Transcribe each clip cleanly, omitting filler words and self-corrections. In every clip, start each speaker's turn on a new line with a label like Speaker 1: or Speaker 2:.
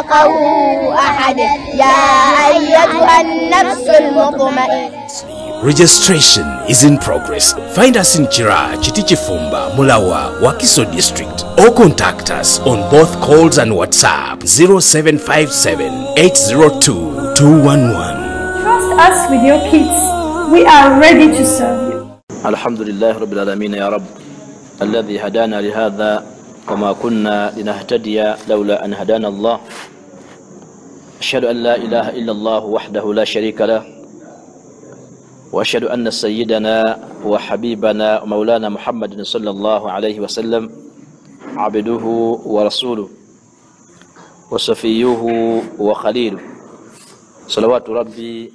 Speaker 1: خلقه أحد يا أيتها النفس المطمئنة.
Speaker 2: Registration is in progress. Find us in Chira, Chitichifumba, Mulawa, Wakiso district, or contact us on both calls and WhatsApp 0757 802 211.
Speaker 3: Trust us with your kids. We are ready to serve you.
Speaker 4: Alhamdulillah Rabbil Alameen ya Rabb alladhi hadana lihadha wama kunna linahtadiya lawla an hadana Allah. Ashhadu an la ilaha illa Allah wahdahu la sharika lah وأشهد أن سيدنا وحبيبنا ومولانا محمد صلى الله عليه وسلم عبده ورسوله وصفيه وخليله صلوات ربي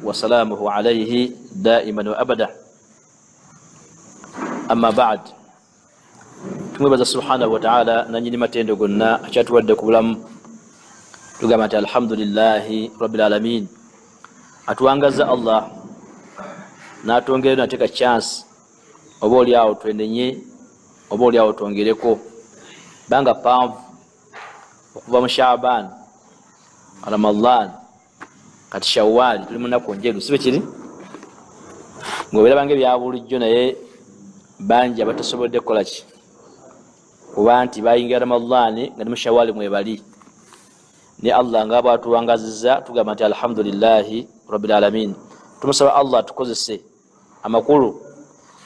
Speaker 4: وسلامه عليه دائما وأبدا. أما بعد تمبز سبحانه وتعالى نجد متين قلنا أشهد ودك ولم تقامت الحمد لله رب العالمين أتوانغز الله natongere nateka chance oba oli awo twendenye oba oli awo twongereko banga pamvu okuva mu Shaaban Ramadan kati Shawwal tuli mu nnaku njeru sibe kiri ngobera bange bya bulijjo naye bangi abatasobodde kukola ki kuba nti bayingira Ramadan nga mu Shawwal mwebali ni Allah nga bwatuwangazizza tugamba nti alhamdulillahi rabbil alamin. Tumusaba Allah tukozese amakulu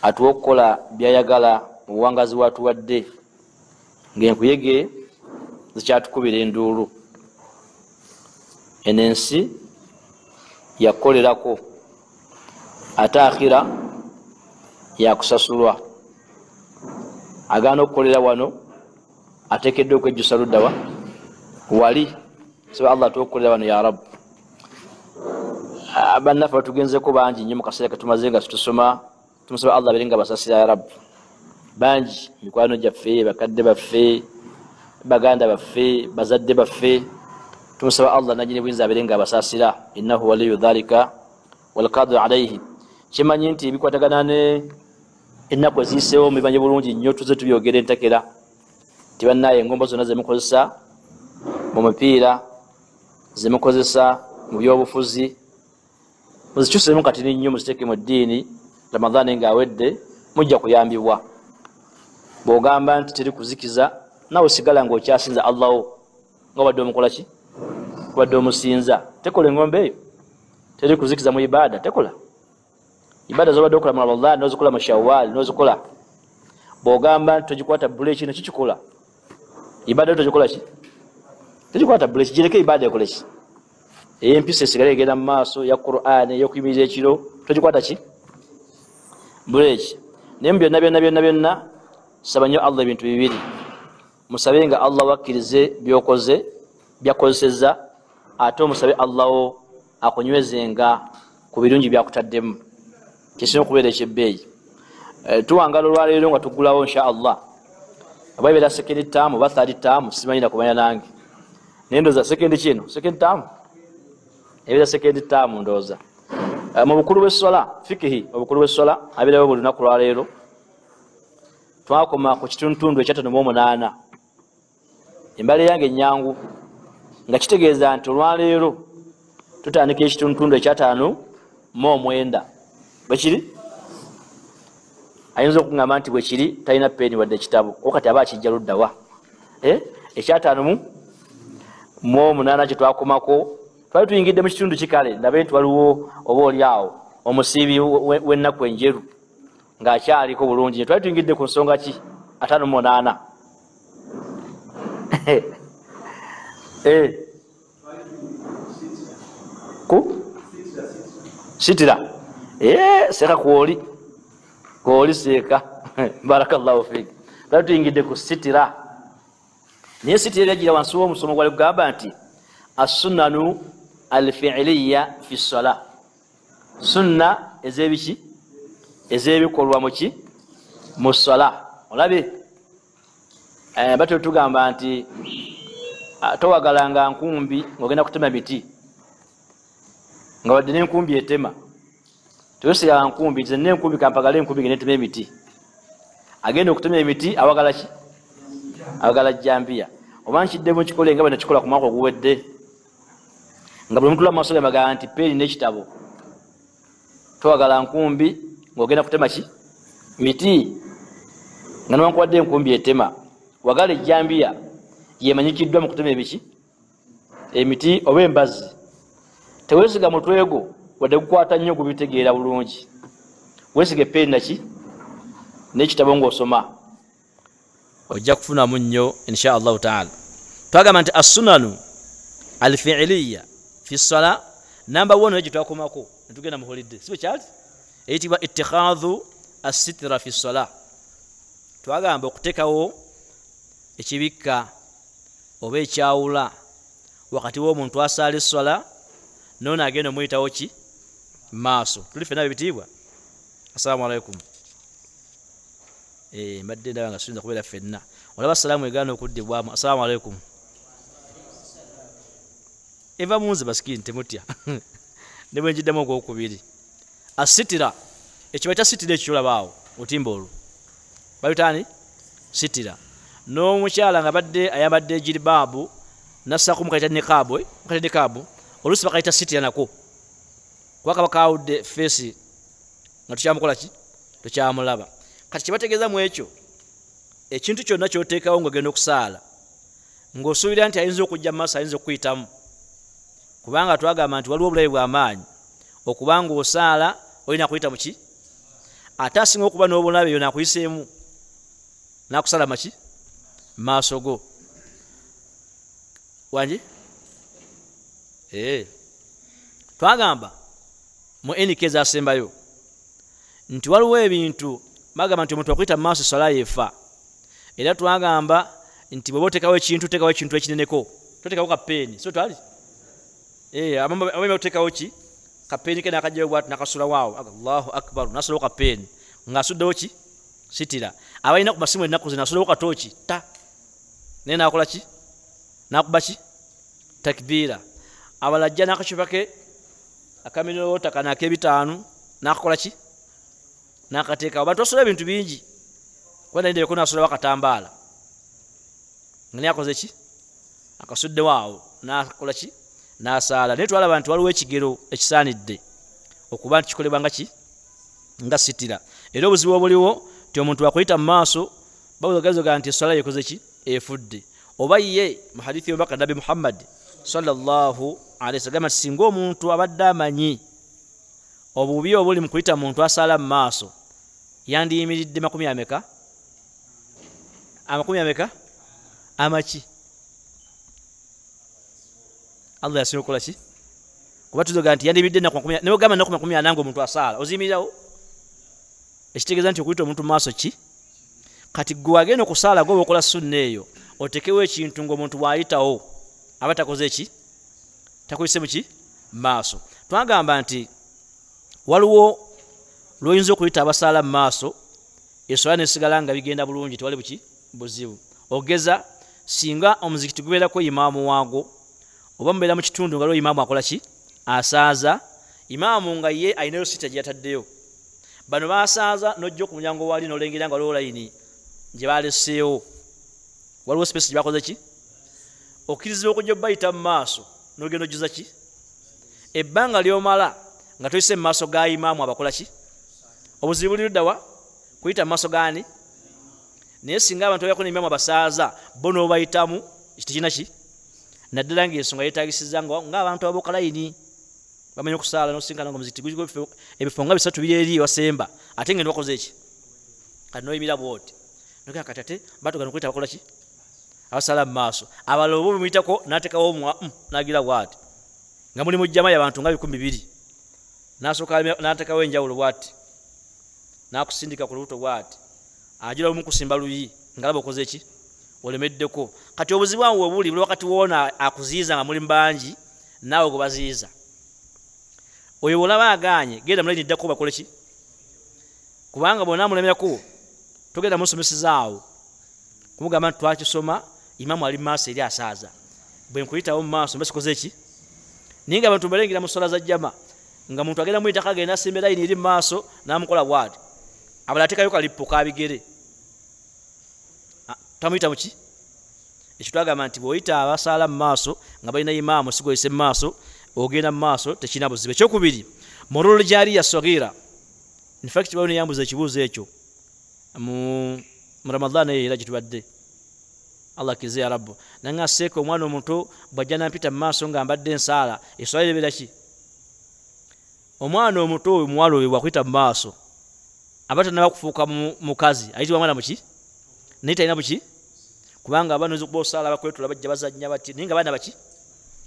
Speaker 4: atuokola byayagala mu buwangazi watuwadde ng'enkuyege zikyatukubira enduulu enensi yakolerako ate akhira yakusasulwa agaana okukolera wano ateekeddwa okwejjusa luddawa wali. Saba Allah tuokolera wano ya Rabb. Abannaffe batugenzeko bangi nnyo mu kaseera ketumaze nga tutusoma tumusaba Allah abeerenga basasira ya Rabbi bangi mikwano gyaffe bakadde baffe baganda baffe bazadde baffe tumusaba Allah nanyini buyinza abeerenga basasira innahu waliyu dhalika walqadiru alayhi. Kimanyi nti bikwatagana ne ennaku eziiseewo mubimanye bulungi nnyo tuze tubyogera entakera ti bannaye engombo zonna zemukozesa mu mipiira zemukozesa mu byobufuzi muzikyusemu kati nnyo muziteeke mu ddiini. Ramadhaani ng'awedde mujja kuyambibwa bw'ogamba nti teri kuzikiza nawe sigala ng'okyasinza Allahu nga obadde omukola ki obadde omusinza. Tekola engombe eyo teri kuzikiza mu ibaada. Tekola ibaada z'obadde okola mu Ramadhaani n'ozikola mu Shawwal n'ozikola. Bw'ogamba nti togikwata buleeki nakyo kikola ibaada togikola ki togikwata buleeki gireke ibaada ekole ki empisa esigale egenda mu maaso ya Qur'an ey'okuyimiriza ekiro togikwata ki buleeki. Naye mu byonna saba nnyo Allah ebintu bibiri. Musabe nga Allah wakkirize byokoze byakozesezza ate omusabe Allah akunywezenga ku birungi byakutaddemu kisinga okubeera ekyebbeeyi. Tuwangala olwaleero nga tugulawo insha Allah aba ibeera sekendi taamu oba third taamu simanyi nakumanya nange naye ndowooza sekendi kino sekendi taamu ebeera sekendi taamu ndowooza. Mu bukulu bw'essola fikihi obukulu bw'essola abeerawo buli lunaku lwaleero twakoma ku kitundutundu ekya 5:8 embala yange ennyangu nga kitegeeza nti olwaleero tutandika ekitundutundu ekya 5:9 bwekiri ayinza okuŋŋamba nti bwekiri talina peeni wadde ekitabo okati aba akijja luddawa ekya 5:8 kye twakomako twali tuyingidde mu kitundu kikale ndabe nti waliwo oba oli awo omusiibi w'ennaku enjeru ng'akyaliko bulungi. Twali tuyingidde ku nsonga ki 5:8 ku sitira seeka kwoli seeka barakallahu fiik. Twali tuyingidde ku sitira naye sitira eragira wansi w'omusomo gwali kugamba nti as-sunnanu al-fi'liya fi s-salah. Sunna ezebiki ezebikolwa muki mu s-salah. Olabe batyo tugamba nti towagalanga nkumbi ng'ogenda kutema miti nga wadde n'enkumbi etema toyosera nkumbi nti n'enkumbi kampagala enkumbi ngene etema emiti agenda okutema emiti awagala ki awagala jambiya oba nkiddemu kikole nga bwe nakikola ku mwaka oguwedde nga buli mutula mu maaso gamagaa nti peeni n'ekitabo twagala nkumbi ng'ogenda kutema ki miti nga newankubadde enkumbi etema wagala ejjambiya yemanyikiddwa mu kutema ebiki emiti oba embazi teweesiga mutwe gwo wadde gukwata nnyo gubitegeera bulungi weesiga epeeni naki n'ekitabo ng'osoma ojja kufunamu nnyo insha allahu taala. Twagamba nti assunanu alfiiliya fi ssala namba 1 eyo gyetwakomako netugenda mu holidde si bwe kyali eyitibwa ittikhadhu assitira fi ssala. Twagamba okuteekawo ekibikka oba ekyawula wakati w'omuntu asaala essala noono agenda omuyitawo ki maaso. Tuli ffenna bebitiibwa. Assalamu alaikum. Mbadde ndaba nga siyinza kubeera ffenna. Olaba salaamu egaana okuddibwamu. Assalamu alaikum. Eva munze basikini temutya. Ne bwe njiddemu ogwokubiri. Asitira ekiba kya sitira ekyolabaawo otimba olwo bayitaani sitira n'omukyala nga badde ayambadde ejiribaabu nassaako mukaita nikaabu oluusi bakayita sitira nako kuba kaba kaawudde feesi nga tukyamukola ki tukyamulaba. Kati kyebategeeza mu ekyo ekintu kyonna kyoteekawo ng'ogenda okusaala ng'osuubira nti ayinza okujja mu maaso ayinza okuyitamu kubanga twagamba nti waliwo obulabe bw'amaanyi okubanga osaala olina kuyita muki ate asinga okuba n'obulabe eyo nakuyiseemu nakusala maki maaso go wangi twagamba mu enike ezasembayo nti waliwo ebintu bagamba nti omuntu akuyita mu maaso sala yefa era twagamba nti bw'oba otekawo ekintu tekawo ekintu ekineneko totekawo kapeeni so twali abambe otekawo ki kapeeni ke nakajjayo bwati nakasula waawo allahu akbar nasulawo kapeeni ng'asuddewo ki sitira abalina ku masimu ennaku zino asulawo katooki ta naye nakola ki nakuba ki takbiira abalajja n'akacupa ke akaminota kana ak'ebitaano n'akakola ki n'akateekawo bantu basula ebintu bingi kuba nayindereko n'asulawo akatambaala nga naye akoze ki akasuddewo awo n'akola ki n'asaala. Naye twalaba nti waliwo ekigero ekisaanidde okuba nti kikolebwa nga ki nga sitira era obuzibu obuliwo ti omuntu wakuyita mu maaso babuzogazoga nti eswala yekoze ki efudde oba ye mu hadithi y'omubaka nabi Muhammad sallallahu alaihi wasallam singa omuntu abadde amanyi obubi obuli mu kuyita muntu asaala mu maaso yandiyimiridde makumi ameka amaki Allah yasinga okukola ki kuba tuzoga nti yandiyimiridde naye ogamba naku makumi ana nga omuntu asaala oziyimirirawo ekitegeeza nti okuyita omuntu mu maaso ki kati gwe wagenda okusaala gwe oba okola sunna eyo otekewo ekintu ng'omuntu bw'ayitawo aba takoze ki takuyise mu ki maaso. Twagamba nti waliwo lw'oyinza okuyita abasaala mu maaso eswala nesigala nga bigenda bulungi tewali buki buzibu. Ogeza singa omuzikiti gubeerako imaamu waago oba mubeera mu kitundu nga lwo imaamu akola ki asaaza imaamu nga ye ayinayo sita gye yataddeyo bano basaaza n'ojja ku mulyango waali n'olengera nga waliwo layini gye baleseewo waliwo space gye bakoze ki okkirizibwa okujja bayita mu maaso n'ogenda ojjuza ki ebbanga ly'omala nga toyise mu maaso ga imaamu abakola ki obuzibu buli luddawa kuyita mu maaso gaani naye singa abantu bayako n'imaamu abasaaza bo n'obayitamu tekirina ki naddala ng'ensonga yeetaagisiza ng'abantu abooka layini bamanya okusaala n'osinkana nga omuzikiti guliko ebifo nga 3 biri eri wasemba ate ngenda bakoze eki kati n'oyimira bwoti nogera kati ate batugana okuyita bakola ki abasaala mu maaso abalala oba bemuyitako n'ateekawo n'agira bwati nga muli mu jjama y'abantu nga 200 n'asooka n'ateekawo enjawulo bwati n'akusindika ku lubuto bwati agira omu kusimba luyi ngalaba okoze eki olemeddeko. Kati obuzibu awo buli wakati woona akuziiza nga muli mbangi naawe gwe baziiza oyo olaba aganye genda mulayini ddako bakole ki kubanga bwona mulemerako togenda musomesezaawo kumugamba nti twakisoma imaamu ali mu maaso eri asaaza bwe nkuyitawo mu maaso mba sikoze ki naye nga abantu balengera mu ssala za jjama nga muntu agenda muyitako agenda asimba layini eri mu maaso n'amukola bwati abala ateekayo kalippo kabigere tamuyita muki ekitwagamba nti bw'oyita abasaala mu maaso nga balina imaamu sigoyise mu maaso ogenda mu maaso tekirina buzibu. Ekyokubiri murul jariya sagira. In fact bawone yambuza ekibuuzo ekyo mu Ramadan era gitubadde Allah kize ya rabbu nanga seko omwana omuto bwajja nampita mu maaso nga mbadde ensaala eswala ebera ki omwana omuto omwalo we bwakwita mu maaso abata nabakufuuka mukazi ayitibwa mwana muki nita ina buki kubanga abana zo kubosala bakwetula bajja bazanya bati ninga bana baki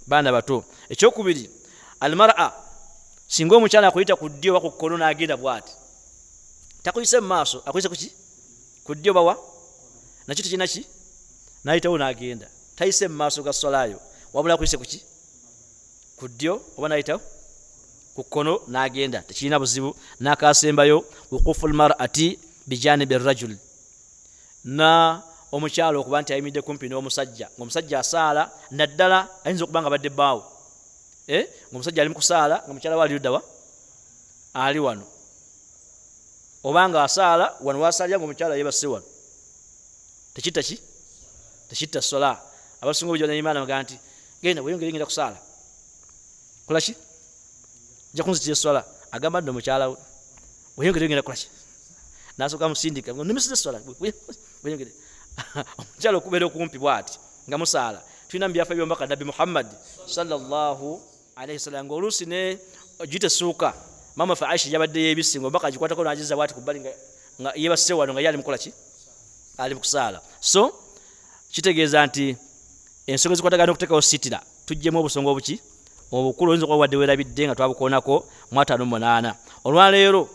Speaker 4: bana bato. Ekyokubiri almar'a singo omukyala akuyita ku ddyo wako kono n'agenda bwati takuyise mu maaso akuyise kuki ku ddyo bawa nakyo tekina ki n'ayitawo n'agenda tayise mu maaso ga swalayo wabula akuyise kuki ku ddyo oba n'ayitawo ku kkono n'agenda tekirina buzibu. N'akasembayo wuqufu almar'ati bijanibi rajul na omukyalo okuba nti ayimidde kumpi n'omusajja ng'omusajja asaala naddala ayinza okuba nga badde bbaawo ng'omusajja ali mu kusaala nga mukyala we ali luddawa ali wano obanga asaala wano wasalya ng'omukyala yebasse wano tekitta ki tekitta sola. Abasinga obujja n'imana baga nti genda weyongere ngenda kusaala kola ki jja kunzitira sola agamba nno mukyala we weyongere ngenda kukola ki n'asooka musindika nimisize sola weyongere omukyala okubeera okumpi bw'ati nga musaala. Tulina mu byafa by'omubaka Nabbi Muhammad sallallahu alaihi wasallam ng'oluusi ne gitesuuka mama fa Aisha yabadde yeebisi ng'omubaka agikwatako n'agiza bw'ati ku bbali nga yeebase wano nga ye ali mu kukola ki ali mu kusaala. So kitegeeza nti ensonga ezikwatagana okuteekawo sitira tuggyemu obusonga obuki obukulu oyinza okuba wadde weerabidde nga twabukoonako mu 58. Olwaleero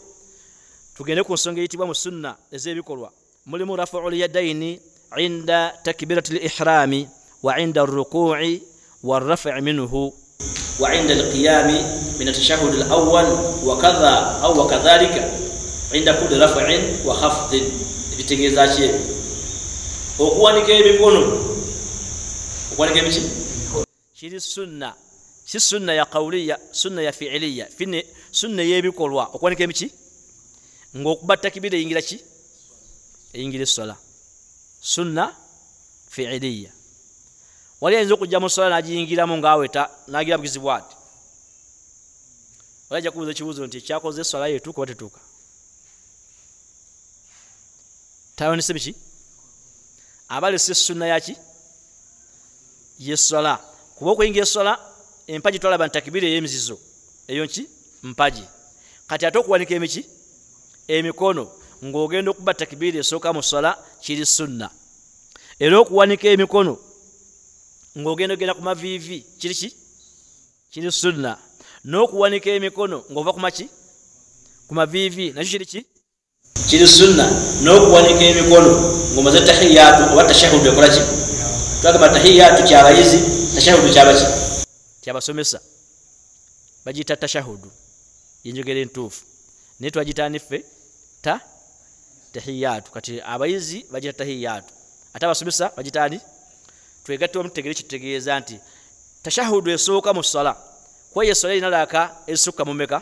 Speaker 4: tugende ku nsonga eyitibwa mu sunna ez'ebikolwa mulimu rafu'ul yadaini inda takbirati al-ihrami wa inda ar-ruku'i war-raf'i minhu wa inda al-qiyami min at-tashahhud al-awwal wa kadha aw kadhalika inda kulli raf'in wa khafdin. Ebitegeeza ki okuwanika emikono okuwanika emiki kiri sunna si sunna ya qawliya sunna ya fi'liya fine sunna y'ebikolwa okuwanika emiki ng'okuba takbira eyingira ki eyingira essola sunna fi'liya. Wali ayinza okujja mu ssola n'agiyingiramu ng'aweta n'agira bugizi bw'ati wali ajja kubuuza ekibuuzo nti ekyakoze essola yeetuuka oba tetuuka tayonese biki abalese sunna yaki y'essola kuba okuyingira essola empaji twalaba nti takbira ey'emizizo eyo nki mpaji kati ate okuwanika emiki emikono ng'ogenda okuba takbira esooka mu ssola kiri sunna era okuwanika emikono ng'ogenda ku maviivi kiri ki kiri sunna n'okuwanika emikono ng'ova ku maki ku maviivi nakyo kiri ki kiri sunna n'okuwanika emikono ng'omaze tahiyaatu oba tashahudu ekola ki twagamba tahiyaatu kyabayizi tashahudu kyabaki kyabasomesa bagiyita tashahudu yenjogera entuufu naye twagitaani ffe tahiyaatu kati abayizi bagiyita tahiyaatu ate abasomesa bagitaani twegattibwa mututegere kitutegeeza nti tashahudu esooka mu ssola kuba ye essola erina laaka ezisukka mu mmeka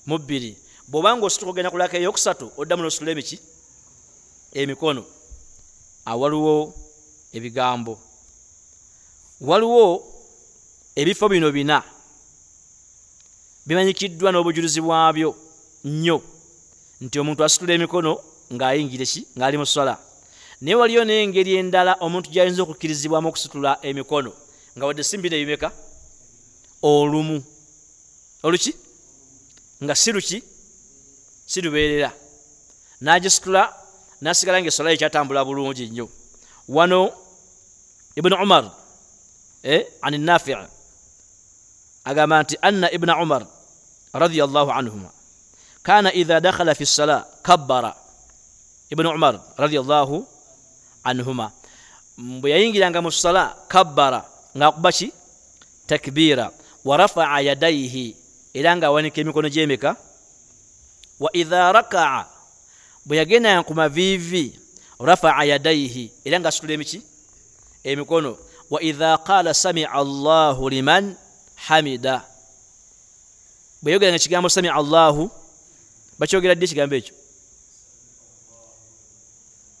Speaker 4: mu bbiri bw'obanga osituka ogenda ku laaka eyokusatu oddamu n'ositula emiki emikono awaliwo ebigambo waliwo ebifo bino bina bimanyikiddwa n'obujulizi bwabyo nnyo nti omuntu asitula emikono ng'ayingira ki ng'ali mu ssola naye waliyo n'engeri endala omuntu gy'ayinza okukkirizibwamu okusitula emikono nga wadde simbina ebimeka olumu oluki nga si luki si lubeerera n'agisitula n'asigala ng'essola ye kyatambula bulungi nnyo. Wano Ibn Umar عن النافع أقامت أن ابن عمر رضي الله عنهما كان إذا دخل في الصلاة كبر. ابن عمر رضي الله عنهما بينجي عن الصلاة كبر نقبشي تكبيرا ورفع يديه إلى أن وانك يكون جيمك وإذا ركع بيجينا ينكم فيفي رفع يديه إلى أن سلمتي يكون وإذا قال سمع الله لمن حمده بيجينا نشجع سمع الله بشوجي رديش جنبه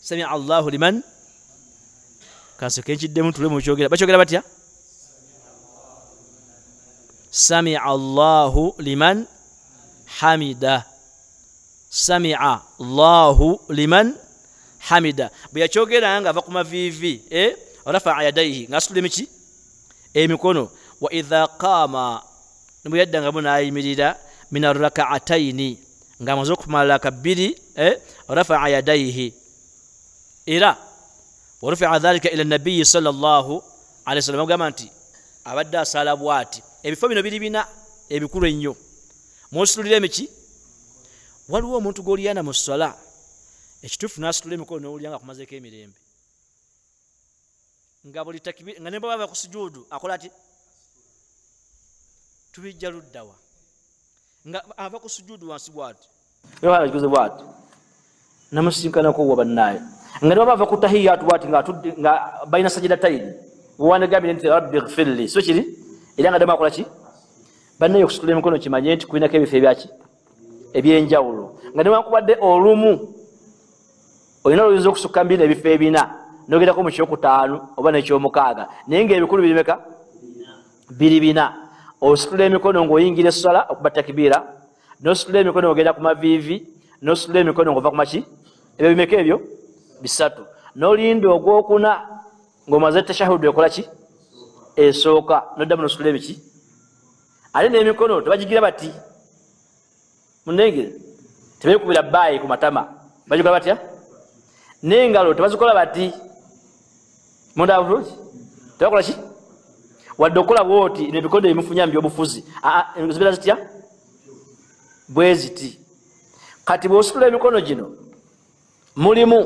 Speaker 4: سمع الله لمن kaseke kiddemu tule mu kyogera bakyogera batya sami'a Allahu liman hamida sami'a Allahu liman hamida bwe yakyogera nga ava ku mavivi rafa'a yadayhi ngasitule miki emikono wa idha qama nibwe yaddanga munayimirira min arraka'ataini nga amaze okumala kabiri rafa'a yadayhi era warufi'a dhalika ila nabiyyi sallallahu alayhi wasallam agamba nti abadde asala bwati ebifo bino biri bina ebikulu ennyo mwositulira emiki waliwo omuntu g'oliyana mu ssala ekituufu n'asitula emikono n'owulira nga akumazeeko emirembe nga buli takibiri nga ne bwe bava ku sujuudu akola ati tubijja luddawa nga ava ku sujuudu wansi bwati ekikoze bwati namusinkanako wa bannaayo nga ne bava ku tahiyatu bwati nga balina sajidataini bwewandagambire nti rabbi gfirli so kiri era nga dama akola ki bannaye okusitula emikono kimanye nti kulinako ebifo ebyaki ebyenjawulo nga newankubadde olumu olina oluyinza okusukka mbiri ebifo ebina nogerako mu kyokutaano oba nekyomukaaga naye nga ebikulu birimeka biri bina ositula emikono ng'oyingira essala okuba takibiira nositula emikono ng'ogenda ku maviivi nositula emikono ng'ova ku maki ebyo bimeka ebyo bisatu nolinda ogwokuna ng'omaze tashahudu ekola ki esooka noddamu nositula ebiki ate n'emikono tebagigira bati munengere tebekubira baayi ku matama bagikola batya n'engalo tebazikola bati munda bulungi tebakola ki wadde okukola bwoti nebikondo ebimufunya mbyobufuzi zibeera zitya bwe ziti kati bw'ositula emikono gino mulimu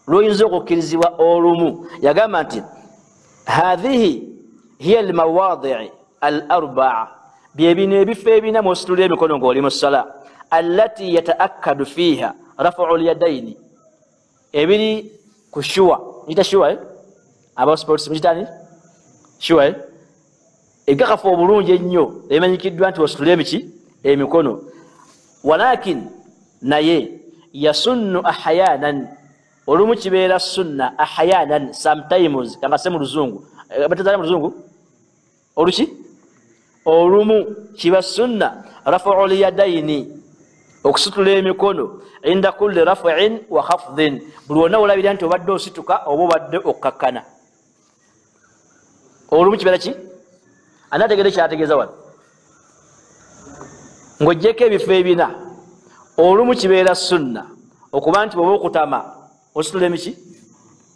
Speaker 4: lwoyinza okukkirizibwa olumu yagamba nti hadhihi hiya almawadii al-arbaa byebino ebifo ebina mwositula emikono ng'oli mu ssala allati yataakkadu fiiha raf'u lyadaini ebiri ku shuwa nita shuwa aba sports mujitani shuwa egakafa obulungi ennyo emanyikiddwa nti wasitula emiki emikono walakin naye yasunnu ahyanan olumu kibeera sunna ahyanan sometimes kanga se mu luzungu batazala mu luzungu oluki olumu kiba sunna raf'u lyadaini okusitula emikono inda kulli raf'in wa khafdin buli wonna olabira nti obadde osituka oba obadde okkakkana olumu kibeera ki anategere kyategeeza wano ng'oggyeko ebifo ebina olumu kibeera sunna okuba nti bw'oba okutama ositula emiki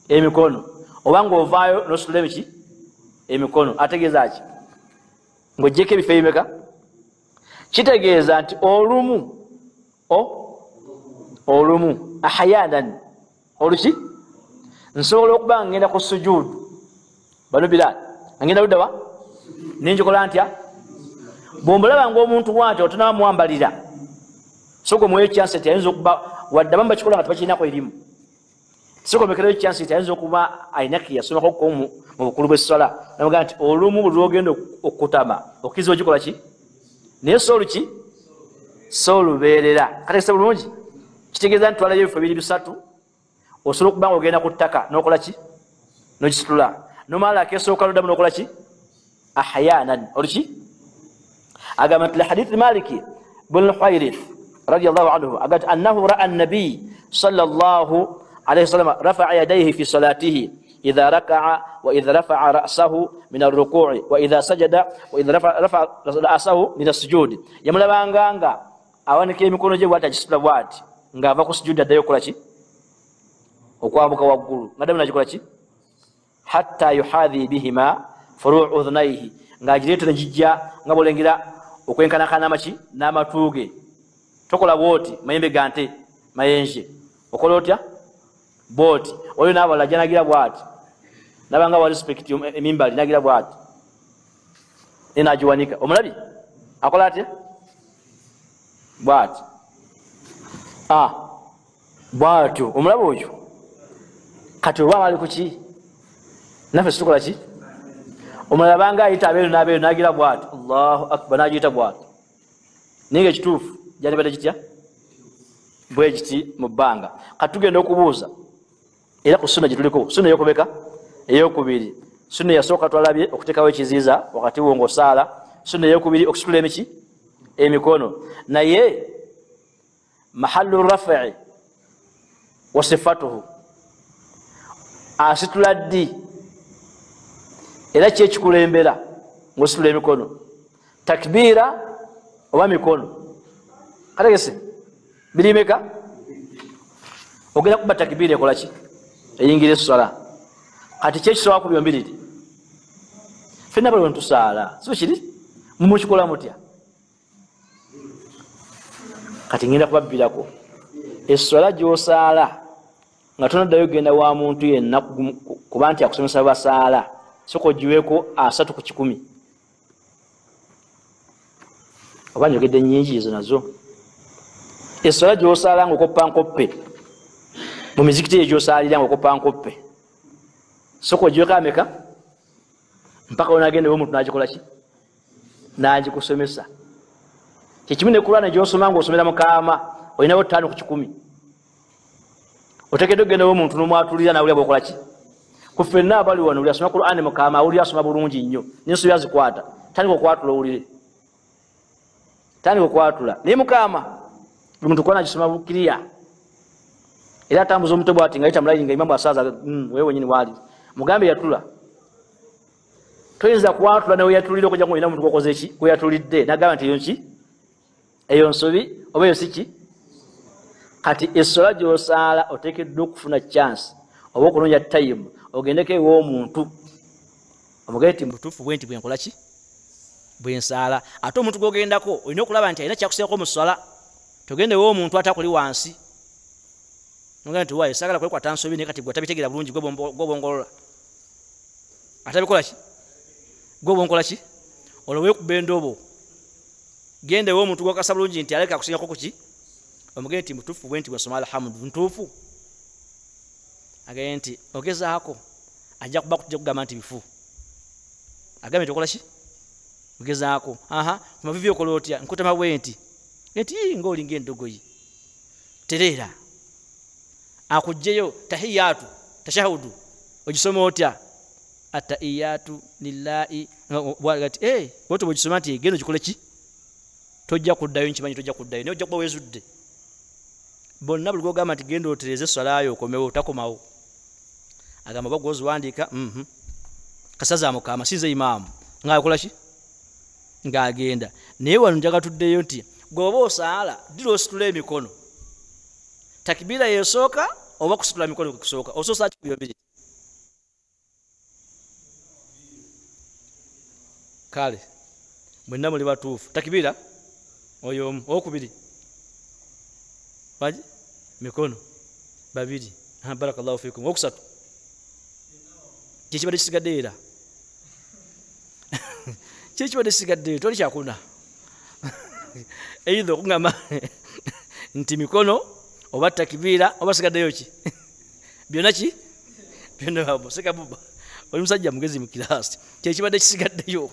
Speaker 4: emikono oba ng'ovaayo n'ositula emiki emikono ategeeza ki ng'oggyeko ebifo ebimeka kitegeeza nti olumu ahyanan oluki nsobola okuba nga ngenda ku sujuudu bano bilal ngenda luddawa ninjikola ntya bwomulaba ng'omuntu wanti otonaba muwambalira soko mweyo chance tayinza okuba wadde abamu bakikola nga tebakirinako erimu sikomekerayo chance tayinza okuba ainaki yasomako mu bukulu bw'essala namugaa nti olumu buli lwogenda okutama okkiriza ogikola ki naye sooluki soolubeerera katekisa bulungi kitegeeza nti twalayo ebifo biri bisatu osobola okuba nga ogenda ku ttaka nokola ki nokisitula nomala akesooka loddamu nokola ki ahyanan oluki agamba nti lihadithi maliki bun lhuwairith radiallahu anhu agati annahu raa annabiy sallallahu alayhi wasallam rafa'a yadayhi fi salatihi idha raka'a wa idha rafa'a ra'sahu min ar-ruku'i wa idha sajada wa idha rafa'a ra'sahu min as-sujud yamulabanga nga awanika emikono gye bwati agisitula bwati ng'ava ku sujudi addayo okukola ki okwambuka waggulu ngaddamu nagikola ki hatta yuhadhi bihima furu' udhnayhi ng'agireeta ne gijja nga bwolengera okwenkanakana amaki n'amatuuge tokola bwoti mayembe gante mayenje okola otya bwoti oyo n'abalala janagira bwati nabanga wa respect emimbali nagira bwati enagiwanika omulabi akola atya bwati bwatyo omulaba oyo kati olwaba ali kuki naffe situkola ki omulaba nga ayita abeeru n'abeeru nagira bwati allahu akbar nagiyita bwati naye nga ekituufu janibadde kitya bwe kiti mu bbanga kati tugenda okubuuza era ku sunna gituliko sunna yokubeka eyokubiri sunna yasooka twalabye okutekawo ekiziiza wakati wo ng'osaala sunna eyokubiri okusitula emiki emikono naye mahallu rafi wa sifatuhu asitula ddi era kyekikulembera ng'ositula emikono takbiira oba mikono kategese birimeka ogenda kuba takbiira ekolaki eyingira essala kati kyekisobola ku byombiriri fenna bali wentusaala sibo kiri mumukikola mutya kati ngenda kubabbirako essala gyosaala nga tonaddayo genda wa muntu yenna kuba nti akusomesa basaala soka ogiweeko 3 ku 100 oba njogedde nnyingi ezo nazo essala gyosaala ngaokoppa nkoppe mu mizikiti egyosaalira ngaokoppa nkoppe soka ogiweeko ameka mpaka onagendewo omuntu nagikola ki nagikusomesa kyekimu nekurana gyosoma ngaosomera mukama olinawo 5 ku 100 otekedde ogendewo omuntu nomwatulira nawulira bwokola ki ku ffenna abali wano uli asoma Qur'ani mukama awulira asoma bulungi nnyo n'ensobi azikwata tandika okwatula owulire tandika okwatula naye mukama buli muntu kuba nagisoma bukiriya era atambuza omuto bwati nga yita mulayi nga imamu asaaza wewe wenyini waali mugambe yatula toyinza kwatula nawe yatulira okujja ngo olina omuntu gwokoze eki gweyatulidde nagamba nti eyo nki eyo nsobi oba eyo siki kati essala gyosaala oteekeddwa okufuna chance oba okulonja time ogendeko ew'omuntu omugende ti mutuufu bwe nti bwenkola ki bwensaala ate omuntu gwogendako olina okulaba nti alina kyakuseeko mu ssala togende ew'omuntu ate akuli wansi nogenda nti waye saagala kwekwata nsobi naye kati gwe tabitegeera bulungi gwebongolola ate abikola ki gwebonkola ki olwo weekuba endobo genda ew'omuntu gwokasa bulungi nti aleka akusingako kuki omugende nti mutuufu bwe nti bwensoma alhamdu ntuufu agende nti ogezaako ajja kuba kujja kugamba nti bifu agambe nti okola ki ogezaako ku mavivi okola otya nkutama bwe nti ng'olinga endogoyi tereera akugjeyo tahiyatu tashahudu ogisoma otya atahiyatu lillahi bwagati bwoto bwogisoma nti genda ogikole ki tojja kuddayo nkimanyi tojja kuddayo naye ojja kuba weezudde bonna buli gwogamba nti genda otereze essalayo okomewo takomawo agamba oba gwoziwandiika kasaza mukama sinze imaamu ngaakola ki ng'agenda naye wano njaga tuddeyo nti gweoba osaala ddira ositula emikono takbiira yesooka oba kusitula emikono kusooka osoosa ki kuyombiri kale mwenna muli batuufu takbiira oyo omu okubiri waji mikono babiri barakallahu fikum okusatu kyekibadde kisigadde era kyekibadde kisigadde toli kyakuna eitho okugamba nti mikono oba takbiira oba sigaddeyo ki byonna ki byonna sekabuba oli musajja mugezi mu kiraasi kyekibadde kisigaddeyo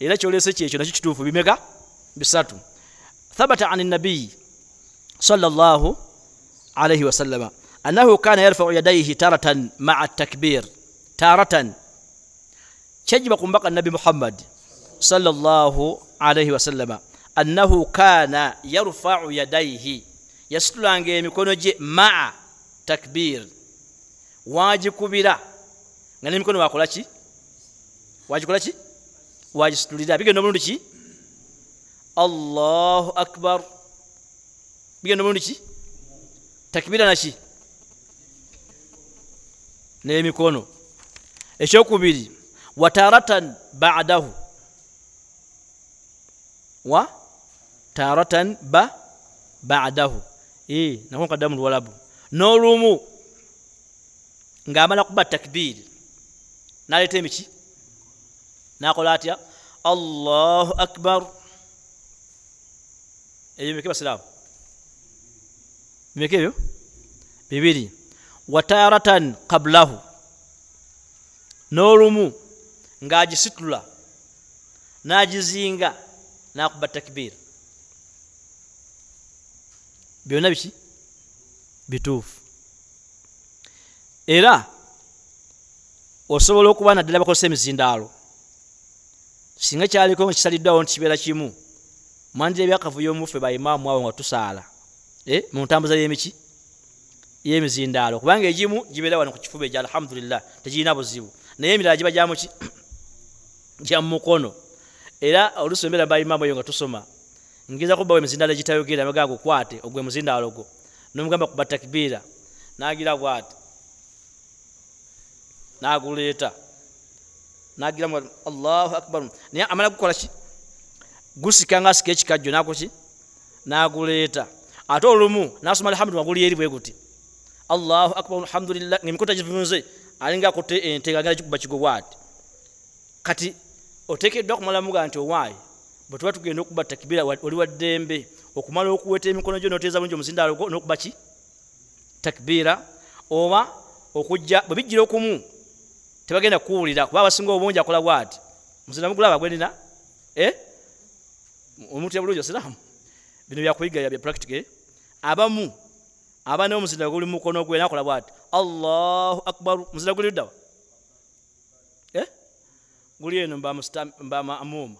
Speaker 4: era kyolese kyekyo nakyo kituufu bimeka bisatu thabata an nabiyi sallallahu alayhi wasallama annahu kana yarfau yadayhi taratan maa takbir taratan kyajiba kumbaka nabi muhammad sallallahu alayhi wasallama annahu kana yarfau yadayhi yasitulanga emikono gye maa takbir wagikubira nga n'emikono wakola ki wagikola ki wagisitulira bigenda omulundi ki allahu akbar bigenda omulundi ki takbira naki n'emikono ekyokubiri wataratan ba'dahu wa taratan ba'dahu nako nkaddamu mu luwalabu n'olumu ng'amala kuba takbiri n'aleeta emiki n'akola atya allahu akbar ebyo bimeke basiraamu bimeke ebyo bibiri wataratan qablahu n'olumu ng'agisitula n'agizinga n'akuba takbiri byonna biki bituufu era osobola okuba naddala bakozesa emizindaalo singa kyaliko nga kisaliddwawo nti kibeera kimu mwandira ebyakavuyo muffe baimaamu abo nga tusaala mu ntambuza y'emiki y'emizindaalo kubanga egimu gibeera wano ku kifuba egyo alhamdulillah tegirina buzibu naye emirala giba gyamuki gya mu mukono era oluusi embeera baimaamu eyo nga tusoma ngeza kubbawo emizindaalo egitayogera amagaa gukwate ogwe muzindaalo gwo nomugamba kuba takbiira nagira bwati naguleeta nagira mu Allahu akbar naye amala gukola ki gusikanga asika ekikajjo nakoki naguleeta ate olumu nasoma alhamdu maguli eri bwe guti Allahu akbar alhamdulillah ngimikuta kivunze alinga kote entegagala kikuba kigobwati kati otekeddwa kumala muga nti owaayi bwe tuba tugenda okuba takbiira oli wa ddembe okumala okuweta emikono gyo noteeza bulungi omuzindaalo gwo n'okuba ki takbiira oba okujja bwe bijjira okumu tebagenda kuwulira kuba abasinga obungi akola bwati muzinda mugulaba gwenina omuntu yabulungi osiraamu bino byakuyiga bya practical abamu abana omuzinda guli mukono gwe nakola bwati Allahu akbar muzinda guli ddawa guli eno mbama amuma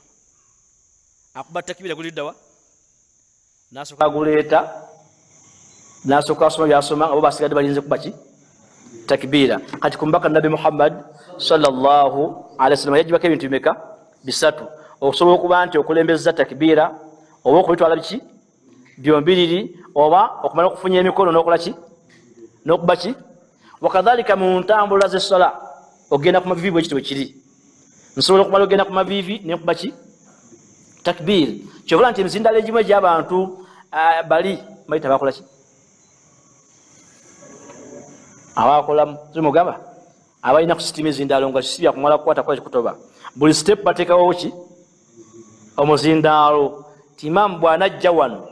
Speaker 4: akuba takbira guli ddawa nasoka guleeta nasoka asoma byasoma abo basigadde balinze kubaki takbira kati kumbaka nabi Muhammad sallallahu alaihi wasallam yajibako ebintu bimeka bisatu okusobola okuba nti okulembeza takbira oba okubitwala biki byombiriri oba okumala okufunya emikono n'okola ki n'okuba ki wakadhalika mu ntambula z'essala ogenda ku mavivi bwekiti bwe kiri nsobola okumala ogenda ku mavivi n'okuba ki takbir kyobula nti emizindaalo egimu egy'abantu bali bayita bakola ki abakolamu zimugamba abalina kusitima ezindaalo nga kisibya kumala kukwata kwa kikutoba buli step bateekawo ki omuzindaalo ti imaamu bw'anajja wano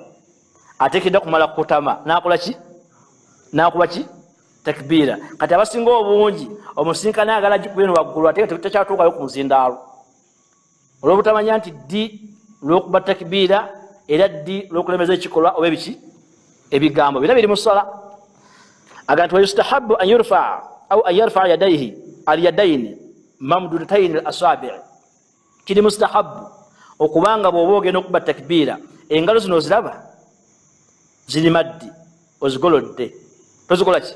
Speaker 4: ateekeddwa kumala kukutama nakola ki nakuba ki takbiira kati abasinga obungi omusinkana ayagala gikubeno waggulu ate tekyatuukayo ku muzindaalo olw'obutamanya nti ddi lw'okuba takbiira era ddi lw'okulemeza ekikolwa oba ebiki ebigambo bina biri mu ssala aga nti wayustahabu an yurfaa au an yarfaa yadaihi alyadaini mamdudataini al asabii kiri mustahabu okubanga bw'oba ogenda okuba takbiira engalo zino oziraba ziri maddi ozigolodde tozikola ki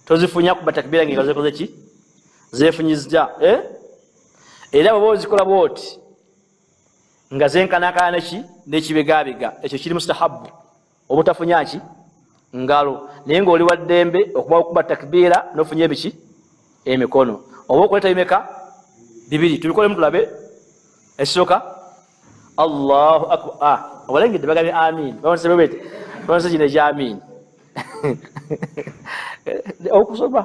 Speaker 4: tozifunya kuba takbiira ng'engalo zekoze ki zefunyizza era bw'oba ozikola bwoti nga zenkanakana neki n'ekibegaabega ekyo kiri mustahabu obutafunya ki ngalo naye ng'oli wa ddembe okuba okuba takbiira n'ofunya ebiki emikono oba okuleta bimeka bibiri tubikolemu tulabe esooka Allahu akbar obalengedde bagambye amin bawanise kino ekya amin okusoma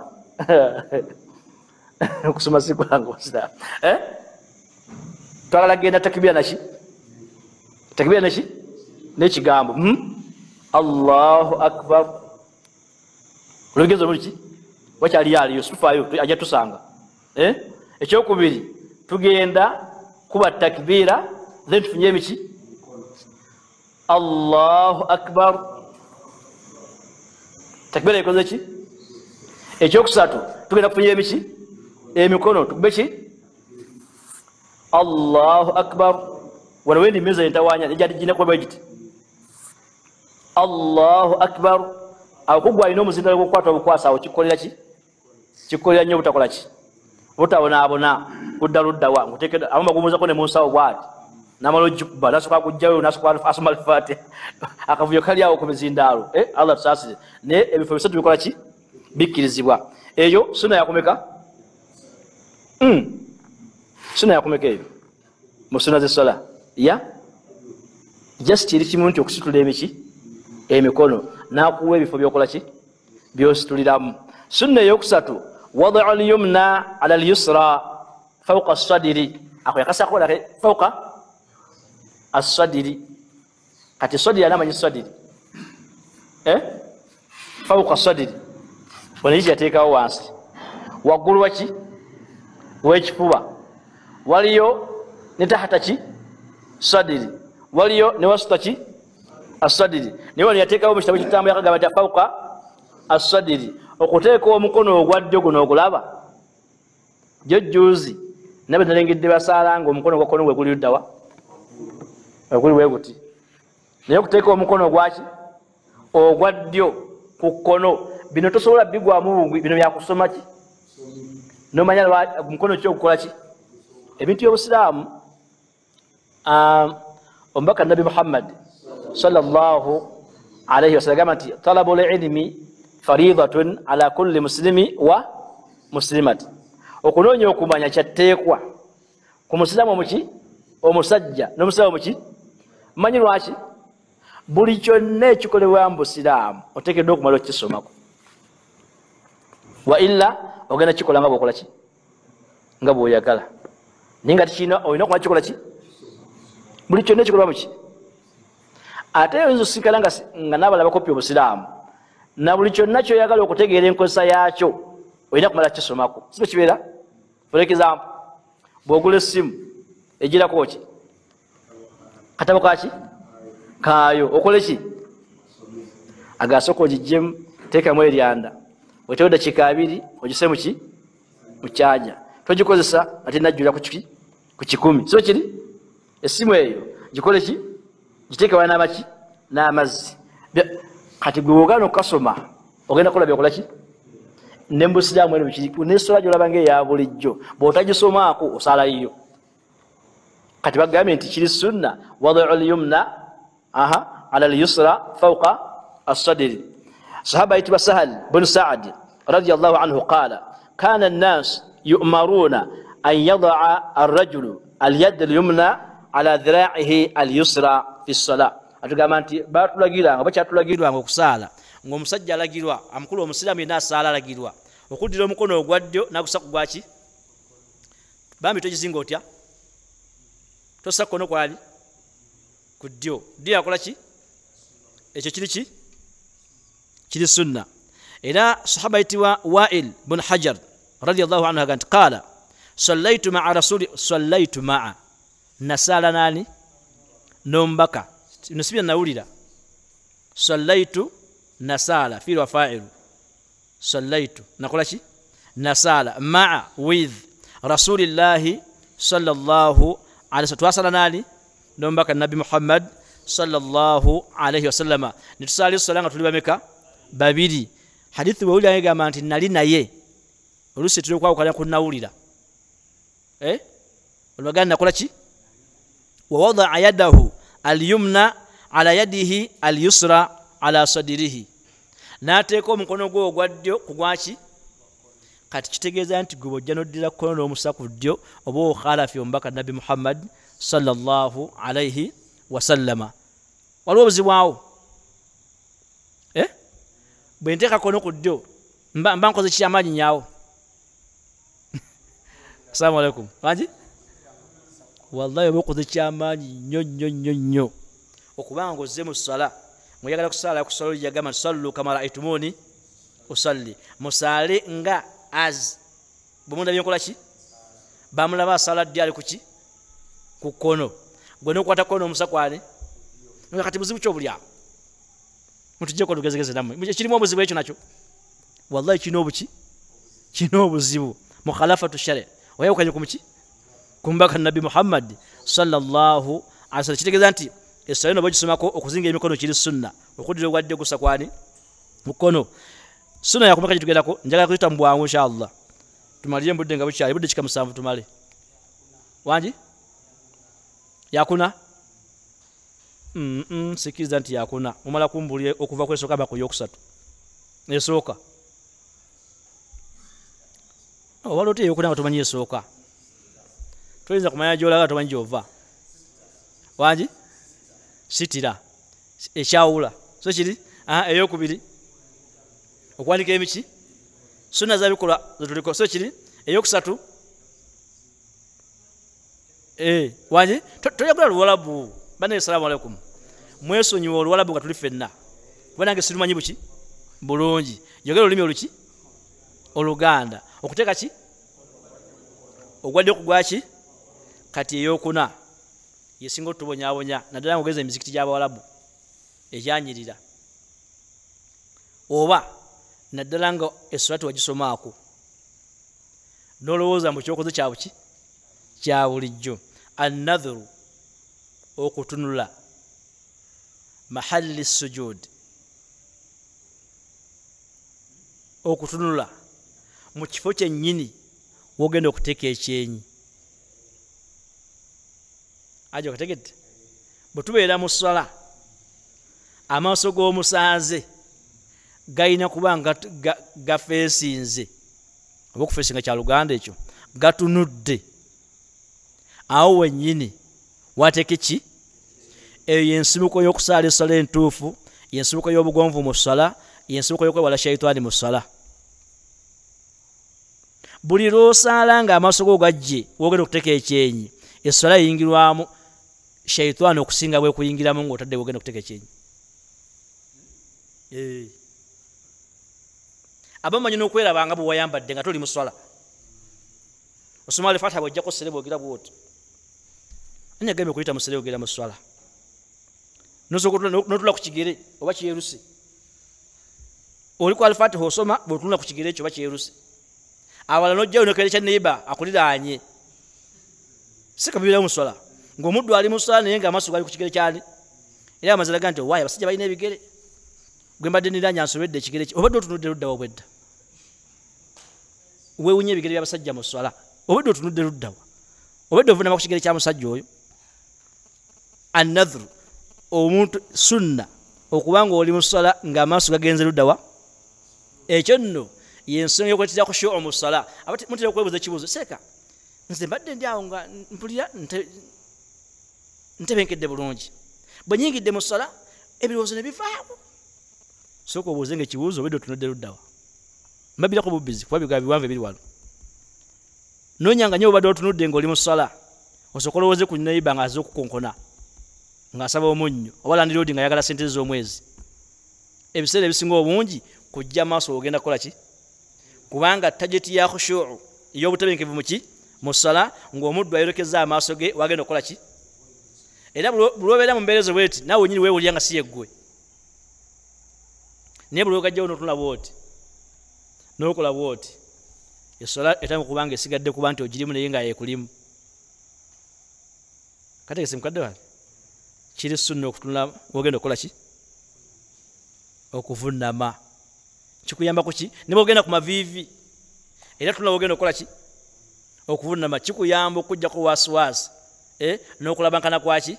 Speaker 4: okusoma sikulanga osiraamu twagala genda takbiira naki takbiira naki n'ekigambo Allahu akbar olugezi oluliki wakyaliyo aliyo situfaayo ajja tusanga ekyokubiri tugenda kuba takbiira then tufunye ebiki Allahu akbar takbiira ikoze ki ekyokusatu tugenda kufunya ebiki emikono tukube ki Allahu akbar wano wendi meza entawanya ejadi jina kwa bajiti Allahu akbar akugwa ino muzindaalo gwokukwata obukwasa awo kikolera ki kikolera nnyo butakola ki butabonaabona kudda luddawa nguteekeda abamu bagumuzako ne munsawo bwati namala ogikuba nasoka kujjayo nasoka asoma alfaatiha akavuyo kali awo ku mizindaalo Allah tusaasire naye ebifo bisatu bikola ki bikkirizibwa eyo suna yakumeka suna yakumeka eyo mu suna z'essala ya just eri kimu nti okusitula emiki emikono nakuwa ebifo byokola ki byosituliramu sunna eyokusatu wadu alyumna ala lyusra fauqa sadiri ako yakasakolake fauqa asadiri kati sadiri anamanyi sadiri fauqa sadiri waniki yateekawo wansi waggulu waki wekifuba waliyo ne tahata ki sadiri waliyo ne wasuta ki asadiri naye wano yateekawo mu kitabo kitambula yakagamba nti fauqa asadiri okuteeka omukono ogwa ddyo guno ogulaba jjojjuuzi nabe nalengedde basaala nga omukono gwa kkono gwe guli luddawa oguli bwe guti naye okuteeka omukono ogwaki ogwa ddyo ku kkono bino tosobola bigwamu bino byakusoma ki nomanya omukono ki okukola ki ebintu by'obusiraamu omubaka nabi muhammad sallallahu alaihi wasallam agamba nti talabu lilimi faridatun ala kulli muslimi wa muslimati okunoonya okumanya kyatteekwa ku musiraamu omuki omusajja n'omusiraamu omuki manyi lwaki buli kyonna ekikolebwa mu busiraamu oteekeddwa okumala okukisomako wa illa ogenda kikola nga bwokola ki nga bwoyagala naye nga tikina olina okumala kikola ki buli kyonna ekikolebwa muki ate oyinza osikala nga naabala bakopi obusiraamu na buli kyonna kyoyagala okutegeera enkozesa yaakyo olina kumala kisomako sibe kibeera for example bwogula essimu egirako ki katabo kaki kaayo okole ki agasooka ogijjemu teekamu eryanda wetewo dakiika 2 ogise muki mukyaja togikozesa ate najjula ku 10 sibe kiri essimu eyo gikole ki giteeke wana n'amaki n'amazzi kati gwe wogana okukasoma ogenda kukola byokola ki ne mu busiraamu eno bikiri nesola gyolaba ngaeya bulijjo bw'otagisomaako osalayo kati bagambye nti kiri sunna wadau lyumna ala lyusra fauqa assadiri sahaba ayitibwa sahal bun saadi radiallahu anhu qala kana annas yumaruna an yadaa arrajulu alyad lyumna ala dhiraihi alyusra fi ssala atugamba nti batulagiranga bakyatulagirwanga okusaala ng'omusajja alagirwa amukulu omusiraamu yenna asaala alagirwa okuddira omukono ogwa ddyo nagusa ku gwaki bambi togizinga otya tossa kkono kwali ku ddyo ddyo yakola ki ekyo kiri ki kiri sunna era sahaba ayitibwa wail bun hajar radiallahu anhu aga nti qala sallaitu maa rasuli sallaitu maa nasaala nani nombaka ino sibya nawulira sallaitu nasala fi'l wa fa'ilu sallaitu nakola ki nasala ma'a with rasulillahi sallallahu alaihi wasallam twasala nani nombaka nabi muhammad sallallahu alaihi wasallama nitusali salanga tuli bameka babiri hadithi bwe uli ayegamba nti nali naye olusi tuli kwa kala kunawulira olwagana nakola ki wa wada'a yadahu al-yumna ala yadihi al-yusra ala sadirihi nateeka omukono gwe ogwa ddyo ku gwaki kati kitegeeza nti gwe bw'ojja n'oddira kkono n'omusa ku ddyo oba okhalafi omubaka nabi muhammad sallallahu alaihi wasallama waliwo obuzibwawo bwe nteeka kkono ku ddyo mba nkoze kikyamaanyi nyaawo assalamu alaikum wangi wallahi oba okoze kyamaanyi nnyo okubanga ng'ozze mu ssala mweyagala kusaala kusala yagamba nti sallu kama ra'aytumuni usalli musaale nga az bwemundabye nkola ki bamulaba asala ddi ali kuki ku kkono gwe n'okukwata kkono omusa kwani kati buzibu ki obuli awo mutuggyeko tugezegeze nammwe kirimu obuzibu ekyo nakyo wallahi kirina obuki kirina obuzibu mukhalafatu shari oyawukanye ku muki kumbaka nabi muhammad sallallahu alaihi wasallam kitegeeza nti essala eno bogisomako okuzinga emikono kiri sunna okuddira ogwadde gusa kwani mukono sunna yakumaka gitugendako njagala kuyita mu bwangu inshallah tumalire embudde nga bukyali budde kika 7 tumale wangi yakuna sikiriza nti yakuna mumala kumbulire okuva kwesooka mpaka ku yokusatu esooka obala oti eyokuna nga tomanyi esooka toyinza kumanya gyolaga tomanyi gyova wangi sitira ekyawula so kiri eyokubiri okuwandika emiki sunna zabikolwa zetuliko so kiri eyokusatu wangi toyagula luwalabu bana assalamu alaikum mwesonyiwa oluwalabu nga tuli ffenna kuba nange sirumanyi buki bulungi yogera olulimi oluki oluganda okuteeka ki ogwadde okugwaki kati eyokuna yesinga otubonyabonya naddala ng'ogeza emizikiti gy'abawalabu ekyanyirira oba naddala nga essolatu wagisomaako nolowooza mbu kyokoze kyabuki kya bulijjo. Annadhuru okutunula mahalli sujud okutunula mu kifo kyennyini wogenda okuteeka ekyenyi. Ajo kategedde bwe tubeera mu ssala amaaso g'omusanze galina kuba nga gafeesinze oba okufeesinga kya Luganda ekyo gatunudde awo wennyini wateeke ki eyo yensibuko y'okusaala essala entuufu, yensibuko y'obugonvu mu ssala, yensibuko y'okwewala shaitaani mu ssala. Buli lw'osaala nga amaaso go gajje wogenda okuteeka ekyenyi essala eyingirwamu shaitaani okusinga bwe kuyingiramu ng'otadde wogenda okuteeka ekyenyi. Abamanyi n'okwerabanga bwe wayambadde nga toli mu ssala. Osoma Al-Fatiha bw'ojjako serebe ogira bw'oti. Ani agambye okuyita mu serebe ogera mu ssala? N'otula ku kigere oba kyeruse. Oli ku Al-Fatiha osoma bw'otunula ku kigere ekyo oba kyeruse. Awala n'ojjayo n'okeera kya neiba akuliraanye. Si kabibeerawo mu ssala. Ng'omuddu ali mu ssala naye ng'amaaso gali ku kigere kyani. Era amaze laga nti waayo abasajja balina ebigere. Gwe mbadde niranya nsobedde ekigere kye. Obadde otunudde ludda wa bwedda? Weewunya ebigere by'abasajja mu ssala. Obadde otunudde ludda wa? Obadde ovunama ku kigere kya musajja oyo? Annadhuru omuntu sunna okubanga oli mu ssala ng'amaaso gagenze ludda wa? Ekyo nno y'ensonga y'okwetera ku shu'u mu ssala. Mutera okwebuuza ekibuuzo, seeka nze mbadde ndi awo nga mpulira ntebenkedde bulungi. Bwe nyingidde mu ssala ebirowoozo ne bivaamu. Sooka obuuze ng'ekibuuzo obadde otunudde ludda wa? Mbabirako bubbizi kuba bigambo biwanvu ebiri wano. Noonyanga nnyo obadde otunudde ng'oli mu ssala osooka olowooze ku neiba ng'aze okukonkona ng'asaba omunnyo oba landiroodi ng'ayagala ssente z'omwezi. Ebiseera ebisinga obungi kujja maaso ogenda kukola ki? Kubanga tageti ya khushu'u ey'obutebenkevu mu ki? Mu ssala ng'omuddu ayolekeza amaaso ge wagenda okukola ki? Era buli obeera mu mbeera ezo bweti naawe wennyini weewulira nga si yeggwe. Naye buli ogajjawo n'otunula bw'oti n'okola bw'oti essala etanga kubanga esigadde kuba nti ogirimu naye nga yeekulimu. Kategese mukadde wange kiri sunna okutunula wogenda okukola ki? Okuvunnama. Kikuyamba ku ki? Ne bw'ogenda ku maviivi era tunula wogenda okukola ki? Okuvunnama. Kikuyamba okugjako waasiwaasi n'okulabankana kwaki?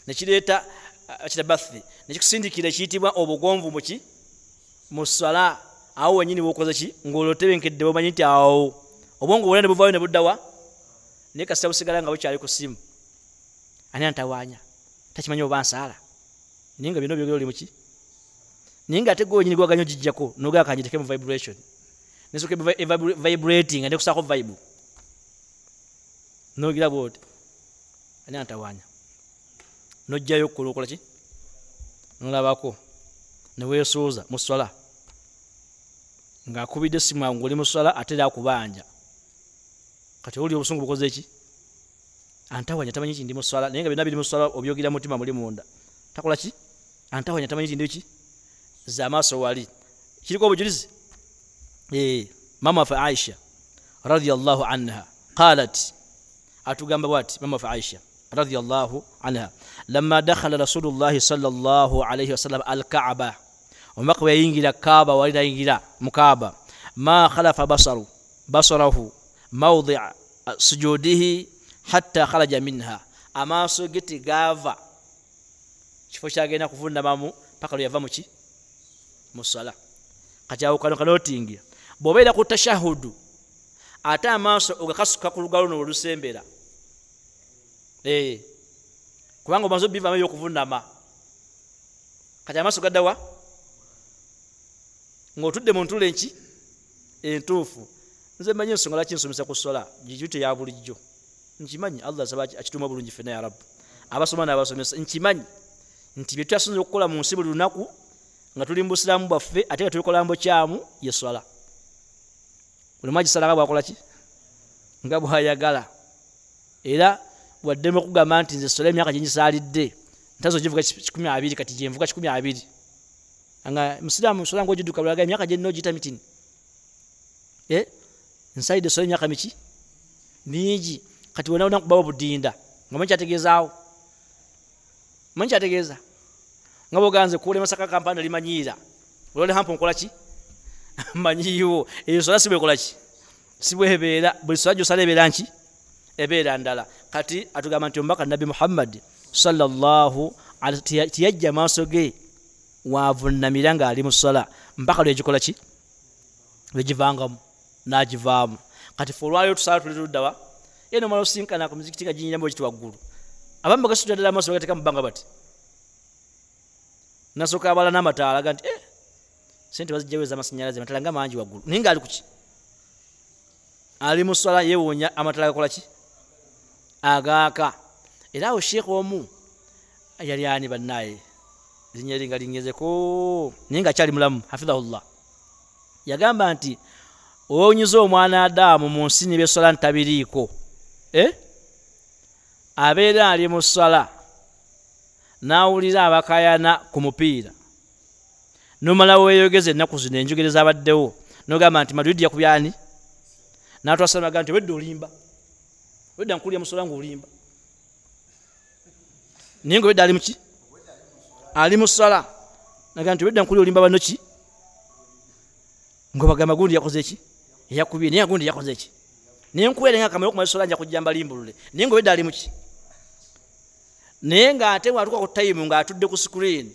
Speaker 4: Ne kireeta kitabathi ne kikusindikira ekiyitibwa obugonvu mu ki? Mu ssala. Awo wennyini bw'okoze ki? Ng'olwotebenkedde bw'omanyi nti awo obwongo bwonna ne buvaayo ne budda wa? Naye kasita busigala nga bukyali ku ssimu. Ani antawaanya? Takimanyi oba nsaala? Naye nga byonna byogera oli mu ki? Naye ng'ate gwe wennyini gwaganya ogijjako n'ogala kanjiteke mu vibration. Nesooka vibrating nga nekusaako vibe. N'ogira bw'oti. Ani antawaanya? N'ojjayo okukola okola ki? N'olabako ne weesooza mu ssala. Ng'akubidde essimu awo ng'oli mu ssala ate era akubanja. Kati oli obusungu bukoze ki? Antawanya tamanyi ki ndi mu ssala naye nga byonna biri mu ssala obyogira mutima muli munda. Takola ki? Antawanya tamanyi ki ndi ki? Z'amaaso wali. Kiriko obujulizi? Mama fa Aisha radiyallahu anha qalat atugamba bwati mama fa Aisha radiyallahu anha lamma dakhala Rasulullahi sallallahu alayhi wasallam al-Ka'ba omaka bwe yayingira Kaaba wali nayingira mu Kaaba ma khalafa basarahu mawdi'a sujudihi hatta kharaja minha amaaso ge tegava kifo kyagenda kuvunnamamu paka lwe yava mu ki? Mu ssala. Kati awo kano kanootingira bw'obeera ku tashahudu ate amaaso ogakasuka ku lugalo n'olusembera kubanga omaze obivaamu eby'okuvunnama. Kati amaaso gadda wa? Ng'otudde mu ntuula enki? Entuufu. Nze mmanyi ensonga lwaki nsomesa ku ssala gijute ya bulijjo. Nkimanyi Allah asaba akituuma bulungi ffenna ya Rabbi. Abasoma n'abasomesa nkimanyi nti bye twasinza okukola mu nsi buli lunaku nga tuli mu busiraamu bwaffe ate nga tubikola mu bukyamu ye ssala. Buli omu agisalanga bw'akola ki? Nga bw'ayagala. Era waddemu okugamba nti nze ssala emyaka gye ngisaalidde ntazo givuga 12 kati gye nvuga 12. anga muslimu swala ngojiduka bulaga myaka je no jita mitini inside so myaka michi mingi kati wona kubawo budinda ngamanyi ategezaawo manyi ategeza ngabo ganze kule masaka kampanda limanyira ulole hampo nkola ki manyiyo eyo swala sibwe kola ki sibwe hebera buli swala jo sale beranchi ebera ndala kati atugamba nti mbaka nabi Muhammad sallallahu alaihi tiyajja masoge wavunamira nga ali musala mpaka lwe gikola ki wejivangamu najivamu kati folwayo tusala tuliddawa eno malo sinkana ku muzikiti ga jinyira mbo kitwaggulu abamba gasudde dala maso gateka mubanga bati nasoka abala namataala ganti sente bazijeweza amasinyalaze matala nga manji waggulu ninga ali kuki ali musala yewonya amatala gakola ki agaaka era awo sheikh omu yali ani bannaye linyeri nga lingezeko ninga kyali mulamu hafidhahullah yagamba nti owonyiza omwana Adamu mu nsi ne besola ntabiriiko abeera ali mu ssala n'awulira abakayana ku mupiira n'omala weeyogeza ennaku zino enjogereza abaddewo n'ogamba nti Madrid yakubyani n'atwasamaga nti wedde olimba wedda nkulya musola ng'olimba naye nga wedde ali muki ali mu ssala naga nti wedda nkulya olimba bano ki ng'obagamba gundi yakoze ki yakubye naye gundi yakoze ki naye nkuwere nga kamera okumasola nja kujja mbalimbulule naye nga wedde ali muki naye nga ate watuka ku time nga atudde ku screen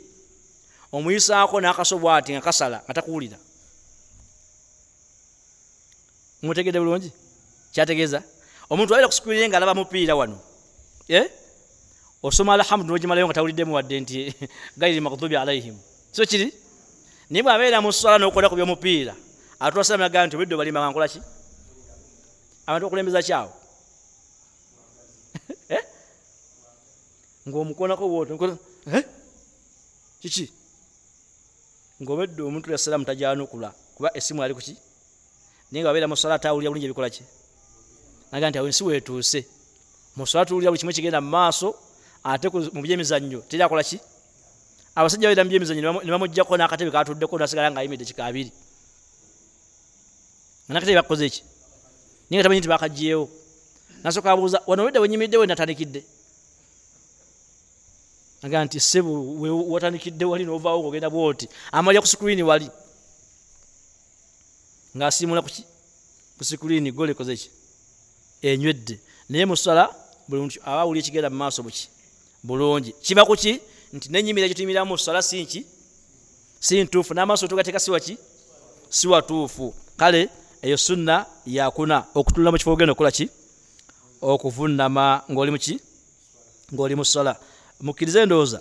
Speaker 4: omuyisaako n'akasobwa ati nga kasala nga takuwulira mutegedde bulungi kyategeeza omuntu abeera ku screen nga alaba mupiira wano osoma alhamdu n'ogimalayo nga tawuliddemu wadde nti gairi maghdubi alaihim so kiri naye bw'abeera mu ssala n'okola ku by'omupiira atwasamiraga nti obudde balimba nga nkola ki abantu okulembeza kyawo ng'omukonako bw'otyo kiki ng'obedde omuntu yassalamu tajanukula kuba essimu ali kuki naye nga wabeera mu ssala atawulira bulungi ebikola ki naga nti awo ensi weetuuse mu ssala tuwulira buli kimu kigenda mu maaso ate mu byemizannyo teri akola ki abasajja babeera mu byemizannyo ne bamuggyako n'akatebe katuddeko nasigala nga ayimiridde kikaabiri nga nakatebe bakoze ki naye nga tamanyi nti bakagyewo nasooka abuuza wano wedda wenyimiridde we natandikidde aga nti sebo watandikidde wali n'ovaawo ng'ogenda bwoti amalya ku screen wali ng'asiimula ku screen gole koze ki enywedde naye mu ssala buli muntu aba awulira ekigenda mu maaso buki bulungi kiba ku ki nti n'ennyimira gye tuyimiramu mu ssala si nki si ntuufu n'amaaso tugateeka si waki si watuufu kale eyo sunna yakuna okutulula mu kifo ogenda okukola ki okuvunama ng'oli mu ki ng'oli mu ssala mukkirize endowooza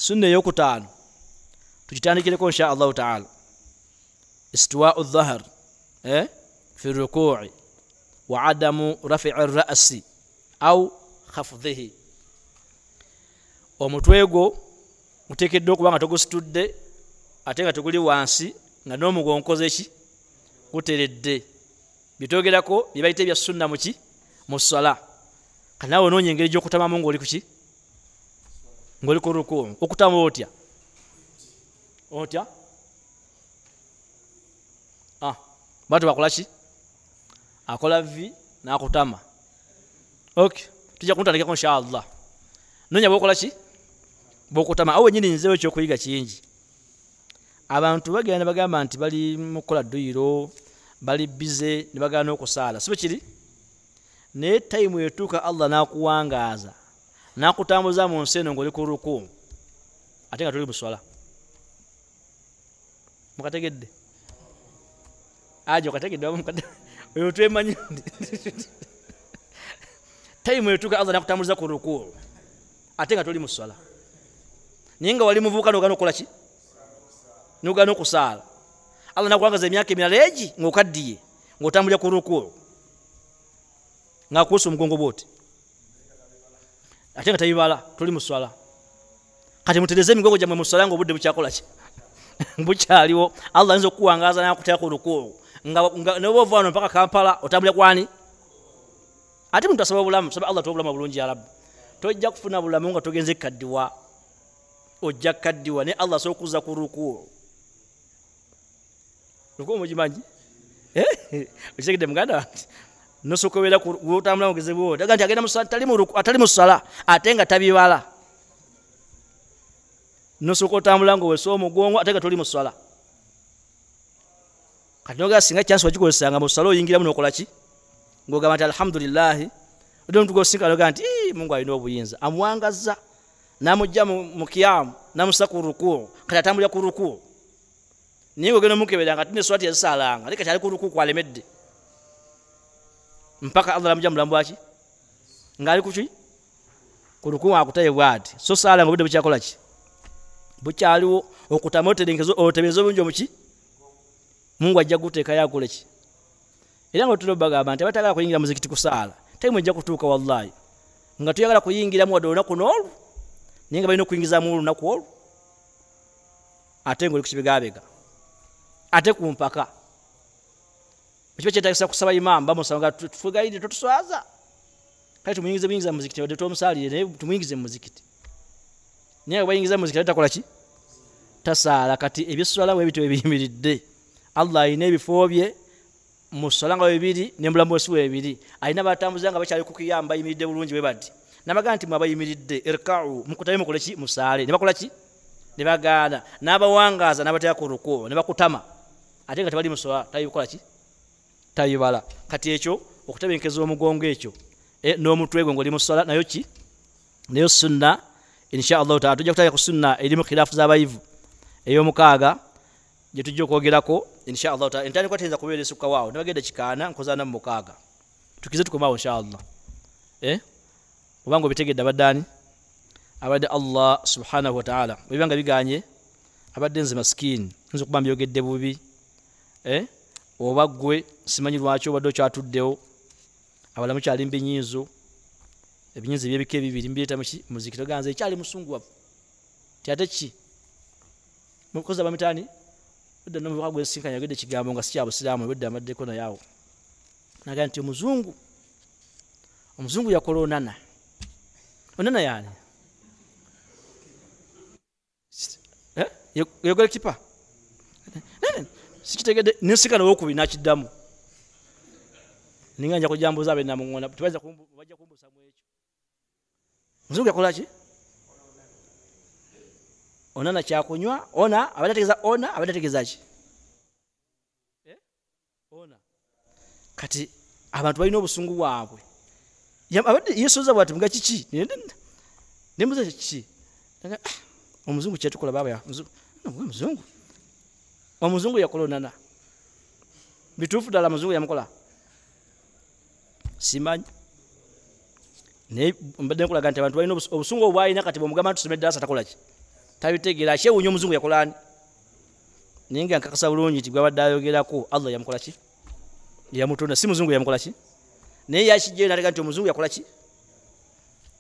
Speaker 4: sunna ey'okutaano tukitandikireko insha allahu taala istiwau dhahar fi rukuuci wa adamu rafici ra'si au khafdhihi omutwe gwo guteekeddwa okuba nga togusitudde ate nga teguli wansi nga n'omugonkoze ki guteredde byetwogerako bye bayita ebya sunna muki mu ssala kanaawe onoonya engeri gy'okutamamu ng'oli kuki ng'oli ku rukuu okutama otya batu bakola ki akola vi n'akutama okay tujja kumutandikako insha allah noonya bw'okola ki bw'okutama awo wenyini nzeewo ekyokuyiga kingi abantu bagenda bagamba nti bali mu kukola dduyiro bali bize ne bagana n'okusaala sibe kiri naye tayimu etuuka allah n'akuwangaaza n'akutambuza mu nsi eno ng'oli ku rukuu ate nga tuli muswala mukategedde ajo kategedde oyo twemanyi tayimu etuuka allah n'akutambuza ku rukuu ate nga tuli muswala naye nga wali muvubuka n'ogana okukola ki n'ogana okusaala allah n'akuwangaza emyaka emirala egi ng'okaddiye ng'otambulira ku rukuu ng'akuusa omugongo bwoti ate nga tabibala tuli muswala kati mutereze emigongo gyammwe muswala ng'obudde bukyakola ki bukyaliwo allah ayinza okukuwangaza n'akuteeka ku rukuu nga noba ova wano mpaka Kampala otambulira kwani ate muntu asaba obulamu saba allah tuwa obulamu bulungi ya rabbi tojja kufuna bulamu nga togenze kaddiwa ojja kaddiwa ne Allah sokuza ku ruku mujimanyi okigede muganda nosokobera kutambula mugeze bwo daga nti agenda musala atali musala atenga tabibala nosokotambula ngo weso mugongo atenga toli musala katoga singa chance wakikozesanga musala oyingira muno okolaki ngogamba nti alhamdulillah odo mtugo singa loga nti Mungu alina obuyinza amwangaza namujja mu kiyamu namusa ku ruku kati atambulira ku ruku niyo geno mukeberanga tine swati yasalanga leka cyali ku ruku kwalemedde mpaka Allah amujja mulambo aki ngali kuchi ku ruku akutaye bwati so sala ngo bide buchakola ki buchaliwo okutamotelengezo otebezo bunjo muki Mungu ajja kuteeka yakole ki era ngo tulobaga abantu abatagala kuyingira muzikiti kusala time ejja kutuuka wallahi nga tuyagala kuyingira mu wadona kunolu ninga balina kuyingiza mu lunaku olwo ate ngo likibigabega ate kumpaka kiba kyetagisa kusaba imam bamusanga tufugaide tutuswaza kati tumuyingize muzikiti wadde tomusalire tumuyingize muzikiti ninga bayingiza muzikiti takola ki tasala kati ebiswala we bitwe biyimiridde Allah ayina ebifo bye musalanga bibiri ne mulambo siwe bibiri ayina batambuzanga bakyali kukiyamba yimiridde bulungi we badi nabaganti mwabayimiridde irka'u mukutaye mukoleki musale ne bakola ki ne bagana nabawangaza nabataya ku ruku ne bakutama ate nga tebali musala tayikola ki tayibala kati ekyo okutabenkeza omugongo ekyo n'omutwe gwe ngoli musala nayo ki nayo sunna insha Allah ta'ala tujja kutaya ku sunna elimu khilafu z'abayivu eyo mukaaga je tujja kwogerako insha Allah ta'ala entani kwatenza kubeera suka wao nabagenda kikaana nkozana mu mukaaga tukize tukomawo insha Allah ubango bitegedde abadani abadde Allah subhanahu wa ta'ala bibanga biganye abadde nze maskini nzo kubamba yogedde bubi obagwe simanyi lwaki obadde kyatuddewo abalamu kyali mbinyinzo ebinyinzo byebike bibiri mbiyeta muzikito ganze ekyali musungu wapo tyate ki mukoza bamitani budde no bwagwe sinkanya yogedde kigambo nga si abusiramu budde amaddeko na yawo naga nti omuzungu yakola onana yani yogole kipa sikitegedde nisikana wokubi nakiddamu ninga nja kujambuza abe namungona tubaza bajja kumbusa mu ekyo muzungu yakola ki onana kyakunywa abadategeza ki ona kati abantu balina obusungu bwabwe abadde yesoza bwati mga kiki nembuza kiki omuzungu kyetukola baba omuzungu yakola onana bituufu ddala muzungu yamukola simanyi naye mbadde nkulaga nti abantu balina obusungu obwalina kati bwomugamba ntusome ddala takola ki tabitegeera akyewuunya omuzungu yakolani naye nga nkakasa bulungi nti gwabadde ayogerako Allah yamukola ki yamutonda si muzungu yamukola ki naye yakijjeo natega nti omuzungu yakola ki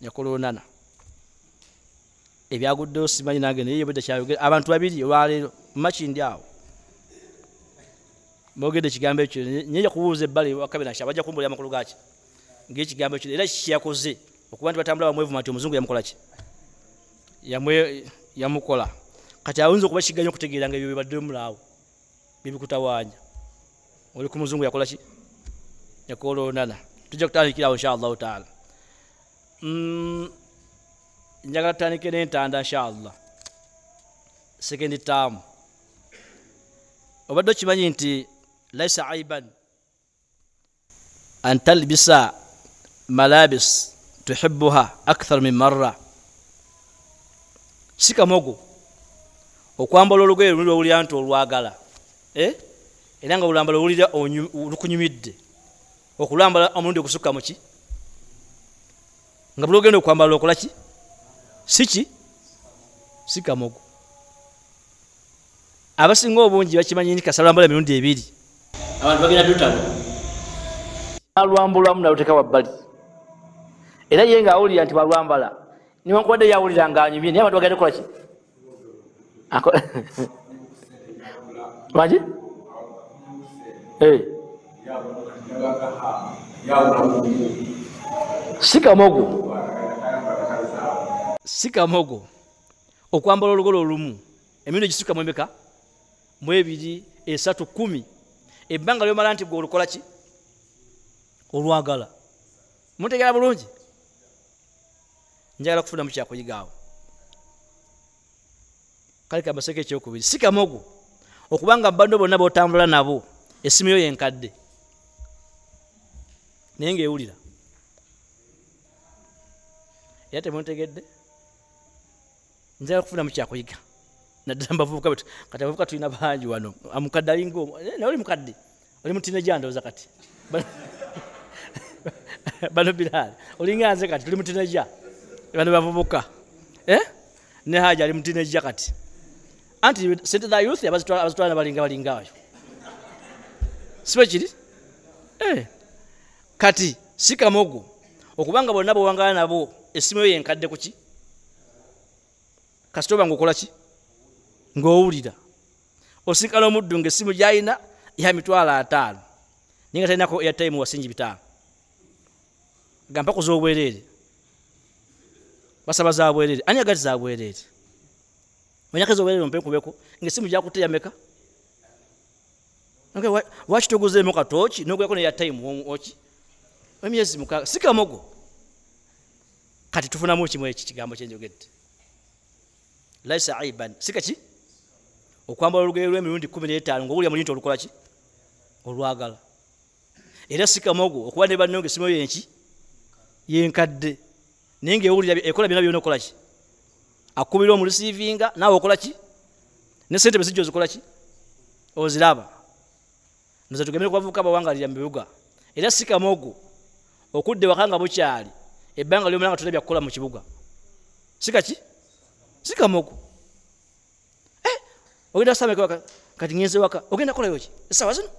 Speaker 4: yakola onana ebyaguddewo simanyi nange naye yobadde kyayogera abantu babiri olwaleero mumakindi awo bogedde ekigambo ekyo naye yakubuuza ebbali wakabinasha bajja kumbulira amakulu gaki ng'ekigambo ekyo era kiyakoze okuba nti batambula bamwevuma nti omuzungu yamukola ki yamukola kati awunza okuba kiganya okutegeera nga ebyo bibadde mulaawo bibikutawaanya oli ku muzungu yakola ki yakola onana tujja kutandikirawo insha Allah ta'ala njagala tutandike n'entanda insha Allah second term obadde okimanyi nti laisa aiban an talbisa malabis tuhibbuha akthar min marra sikamogo okwambala olugoye luli lwowulira nti olwagala era nga olwambala owulira olukunyumidde okulwambala omulundi okusukka muki nga buli ogenda okwambala okola ki siki sikamogo abasinga obungi bakimanyi nti kasalwambala emirundi ebiri abantu bagenda tutalo alwambulwamu naluteka wabbali era ye nga awulira nti balwambala niwankubadde yawulira nga anyumye naye abantu bagenda kukola ki manyi sikamogo okwambala olugolo olumu emirundi gisukka mwembeka mu 2 3 10 ebbanga lyomala nti gwe olukola ki olwagala mutegeera bulungi njagala kufuna mu kyakuyigaawo kale kabaseke ekyokubiri si kamogo okubanga bando bonna b'otambula nabo essimu yo yenkadde naye ng'ewulira era temuntegedde njagala kufuna mu kyakuyiga naddala mbavubuka betu kati abavubuka tulina bangi wano amukadde alinga naye oli mukadde oli mutineja ndowooza kati bano Bilal olinga nze kati tuli mutineja bano bavubuka ne Haja ali mutineja kati anti sente za youth abazitwala balingayo sibe kiri kati si kamogo okubanga bonna bowangala nabo essimu yo yenkadde kuki kasitoba ngokola ki ng'owulira osinkana omuddu ng'essimu gy'alina ya $5,000 ninga talinako airtime wasingi 5 gampa ku z'obwereere basaba za bwereere ani agati za bwereere onyaka z'obwereere ompe nkubeko ng'essimu gyakutte yameka waki toguzeemu katooki n'ogulako ne airtime oki emyezi mukaaga si kamogo kati tufunamu kimu eki kigambo kyenjogedde laisa aiban si kaki okwambala olugero lw'emirundi 15 ng'owulira mu linti olukola ki olwagala era si kamogo okuba ne banno ng'essimu yo yenki yenkadde naye ng'ewulira ekola byonna byonna okola ki akubira omulisiivinga naawe okola ki ne sente bwe zijja ozikola ki oziraba nze tugemere ku bavubuka bawangalira mu bibuga era si kamogo okudde waka nga bukyali ebbanga lyomala nga tulabya kukola mu kibuga si kaki si kamogo ogenda kusameka kati ngenze waka ogenda kukolayo ki essaawa zino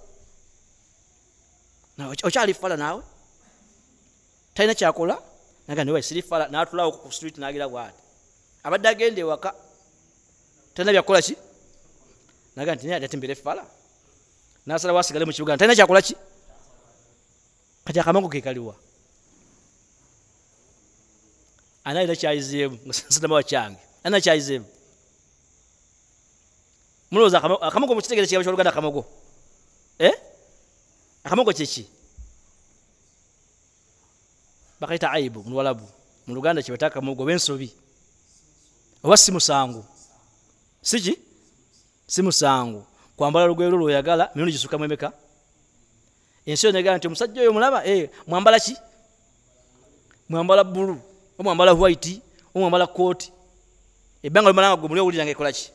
Speaker 4: okyali fala naawe talina kyakola naga niwe siri fala n'atulawo ku street n'agira bw'ati abadde agenda ewaka talina byakukola ki naga nti naye ate mbere fala n'asalawo asigale mu kibuga talina kyakola ki kati akamogo ke kaliwa ana alina kyayizeemu nsinamawa kyange ana kyayizeemu mulowooza akamogo mukitegeere kigamba ky'oluganda akamogo akamogo kyeki bakaita aibu mu Luwalabu mu Luganda kibata akamogo w'ensobi oba si musango siki si musango kwambala lugero lwoyagala mirundi gisukka mwemeka ensi yonegala nti omusajja oyo mulaba mwambala ki mwambala bulu omwambala white omwambala kooti ebbanga limalanga gwe muli owulira nga ekola ki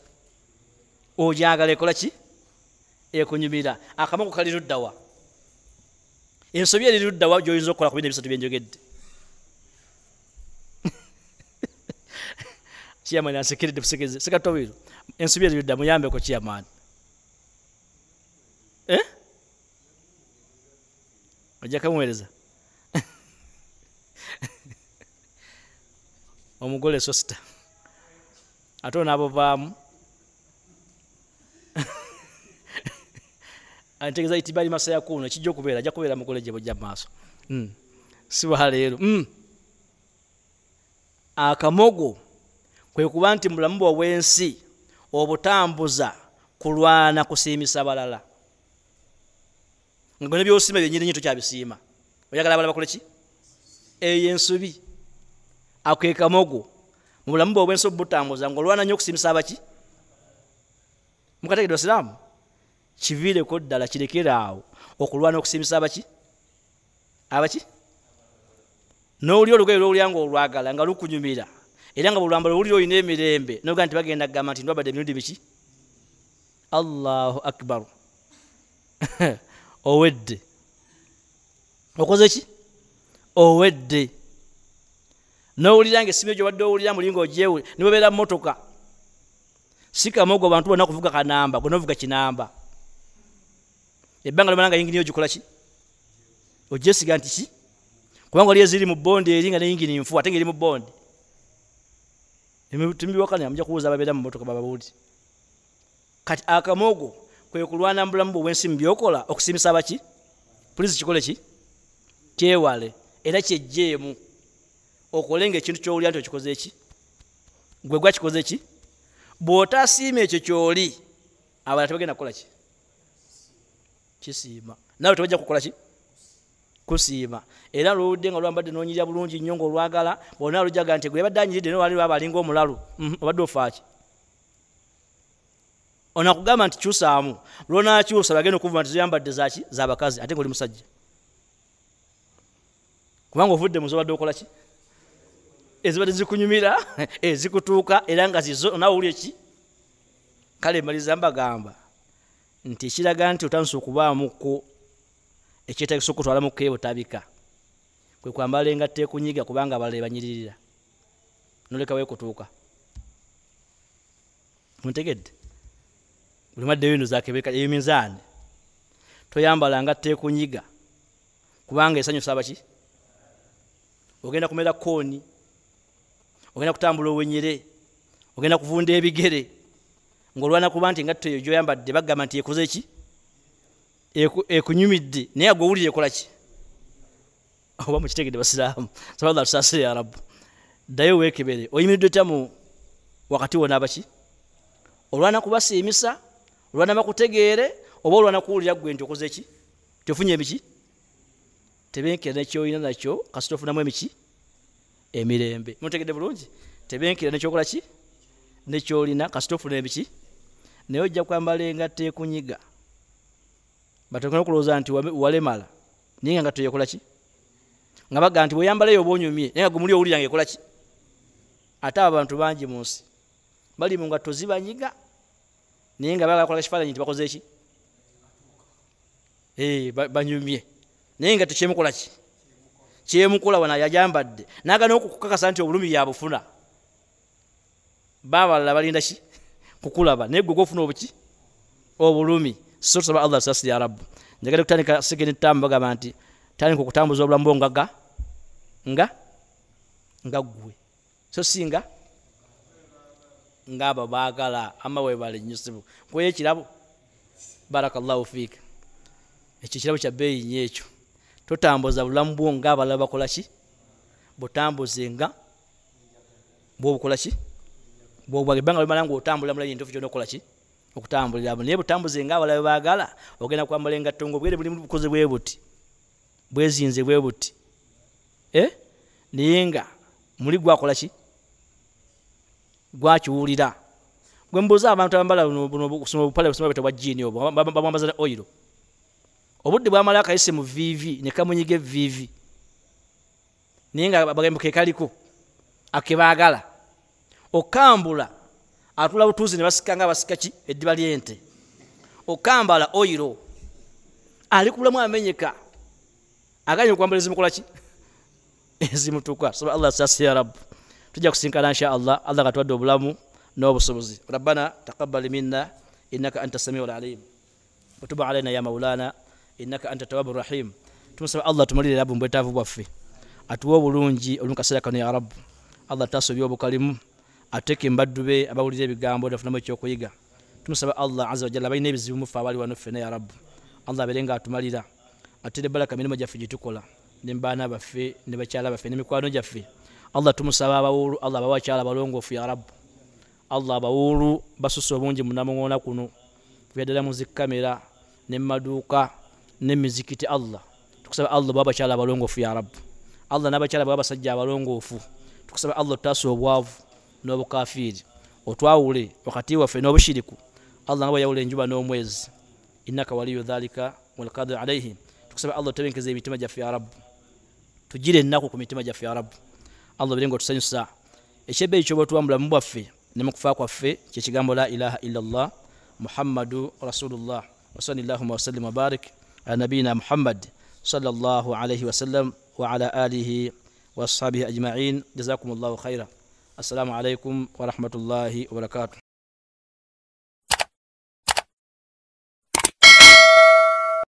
Speaker 4: ojagala ekola ki ekunyumira akamogo kali luddawa ensobi eri luddawa gy'oyinza okukola ku bino ebisatu byenjogedde kiyamani ansekeredde busekeze sekatobiro ensobi eri ludda muyambeko kiyamani ojja kamuweereza omugole sosita ate onaabovaamu antegeza itibali masaya kuno kijja okubeera ajja kubeera mugole gye bujja maaso siba leero akamogo kwe kuba nti mulamu bw'ensi obutambuza kulwana kusiimisa balala nga bino byosiima byennyini tokyabisiima oyagala abalala bakole ki eyo ensobi akwe kamogo mu bulamu bw'ensi obutambuza ng'olwana nnyo okusiimisa abaki mukategedde basiraamu kiviireko ddala kirekere awo okulwana okusiimisa abaki n'owulya olugero lw'owulya nga olwagala nga lukunyumira era nga bulwambala owulira olina emirembe noga nti bagenda kugamba nti ndwabadde emirundi biki Allahu akbar owedde okoze ki owedde n'owulira nga essimu gye wadde owulira mulinga ogyewe ne babeera mu motoka si kamogo abantu bonna kuvuga kanamba gwe novuga kinamba ebbanga lyomalanga yingini yo gikola ki ogyesiga nti ki kubanga oli eziri mu bondi eri nga ne yingini nfu ate nga eri mu bondi timibiwakanya mujja kubuuza ababeera mu motoka bababuulire kati akamogo kwe kulwana mu bulamu bw'ensi mu byokola okusiimisa abaki pulizi kikole ki kyewale era kyejjeemu okole nga ekintu ky'owulira nti okikoze ki gwe gwakikoze ki bw'otasiima ekyo kyoli abalala tebagenda kukola ki kisiima nawe tebajja kukola ki kusiima era lwoludde nga lwambadde noonyirira bulungi nnyo ng'olwagala bonna lujaga nti gwe yabadde anyiridde nolwali lwaba alinga omulalu obadde ofaaki onakugamba nti kyusaamu lwonakyusa bagenda okuvuga nti zoyambadde zaki zabakazi ate ngaoli musajja kubanga ovudde muzobadde okola ki ezibadde zikunyumira ezikutuuka era nga zizo nawe owulye ki kale maliza mbagamba nti ekiraga nti otandise okubaamuko ekyetagisa okutwala mu keebutabika kwe kwambala engatta ekunyiga kubanga abalala banyiririra noleka weekutuuka muntegedde buli maddeyo eno zakebeka emizaani toyambala ngatta ekunyiga kubanga esanyusa abaki ogenda kumera kooni ogenda kutambula owenyere ogenda kuvunda ebigere ng'olwana kuba nti engatto eyo gyoyambadde bagamba nti ekoze ki ekunyumidde naye agwe owulire ekola ki oba mukitegedde basiraamu sabaala tusaasire ya rabbu ddayo weekebere oyimiridde tamu wakati wona abaki olwana kubasiimisa olwana bakutegeere oba olwana kuwulira gwe nti okoze ki tiofunye emiki tebenkera nekyoyina nakyo kasita ofunamu emiki emirembe mutegedde bulungi tebenkera nekyokola ki nekyolina kasita ofuna emiki naye ojja kwambala engatta ekunyiga batokera okulowooza nti walemala naye nga ngatto yekola ki nga baga nti bweyambalayo oba onyumye naye nga gumuli owulira nga ekola ki ate abantu bangi mu nsi bali mu ngatto zibanyiga naye nga bagala kola kifaananyi nti bakoze ki banyumye naye nga tekyemukola ki kyemukola wana yajambadde nagana okukakasa nti obulumi yabufuna babalala balinda ki kukulaba naye gwe gofuna obuki obulumi so tusaba Allah sasi ya rabbu njagala kutandika sekeni ttamu bagamba nti tandika okutambuza obulamu bwo nga gwe so singa ngaba baagala ama webale nyusibu kwe ekirabo barakallahu fika ekyo kirabo kya bbeeyi nnyo ekyo totambuza bulamu bwo ng'abalala bakola ki butambuze nga bwobukola ki bwobwagebanga lumala ng'otambulira mulayi ntofu kyona okola ki okutambulira naye butambuze ng'abalala baagala ogenda kwambala engatto ng'obwere buli bukoze bwe buti bwezinze bwe buti naye nga muli gwakola ki gwakiwulira gwe mbuuza abantu abambala buno busoma obupale busoma bwetebwa jjiini obwo babwambaza oyiro obudde bwamala akayise mu viivi ne kamunyiga eviivi naye nga bagambo ke kaliko akebaagala okambula atula butuuzi ne basika nga basika ki eddiba ly'ente okambala oyiro ali kubulamu amenyeka aganye okwambala ezimukola ki ezimutuka soba Allah sasi ya rabbu tujja kusinkana insha Allah Allah katwadde obulamu n'obusobozi rabbana taqabbal minna innaka anta samiul alim wa tub alaina ya maulana innaka anta tawwabur rahim tumusaba Allah tumalire rabbu mbwetaavu bwaffe atuwa obulungi olumukasera kano ya rabbu Allah tasobya obukalimu ateke mbaddube abawulira ebigambo nafunamu ekyokuyiga tumusaba Allah azza wa jalla balina ebizibu mufe abali wano ffena ya rabbu Allah abeerenga atumalira atere baraka mirimu gyaffe gitukola ne baana baffe ne bakyala baffe n'emikwano gyaffe Allah tumusaba abawulu Allah abawakyala balongoofu ya rabbu Allah abawulu basusse obungi munamuŋoona kuno kuyaddala mu zikamera ne maduuka ne mizikiti Allah tukusaba Allah babakyala balongoofu ya rabbu Allah n'abakyala babasajja abalongoofu tukusaba Allah tutaasa obwavu n'obukafiiri otwawule wakati waffe n'obushiriku Allah nga bweyawula enjuba n'omwezi innaka waliyu dhalika walqadiru alayhi tukusaba Allah otebenkeza emitima gyaffe ya rabbu tugire ennaku ku mitima gyaffe ya rabbu Allah birenga otusanyusa ekyebbeeyi kyoba otuwambula mu bwaffe ne mu kufa kwaffe kyekigambo la ilaha illa Allah muhammadu rasulullah wa sallallahu wa sallim wa barik ala nabiyina Muhammad sallallahu alayhi wa sallam wa ala alihi wa ashabihi ajma'in jazakumullahu khaira assalamu alaykum wa rahmatullahi wa barakatuh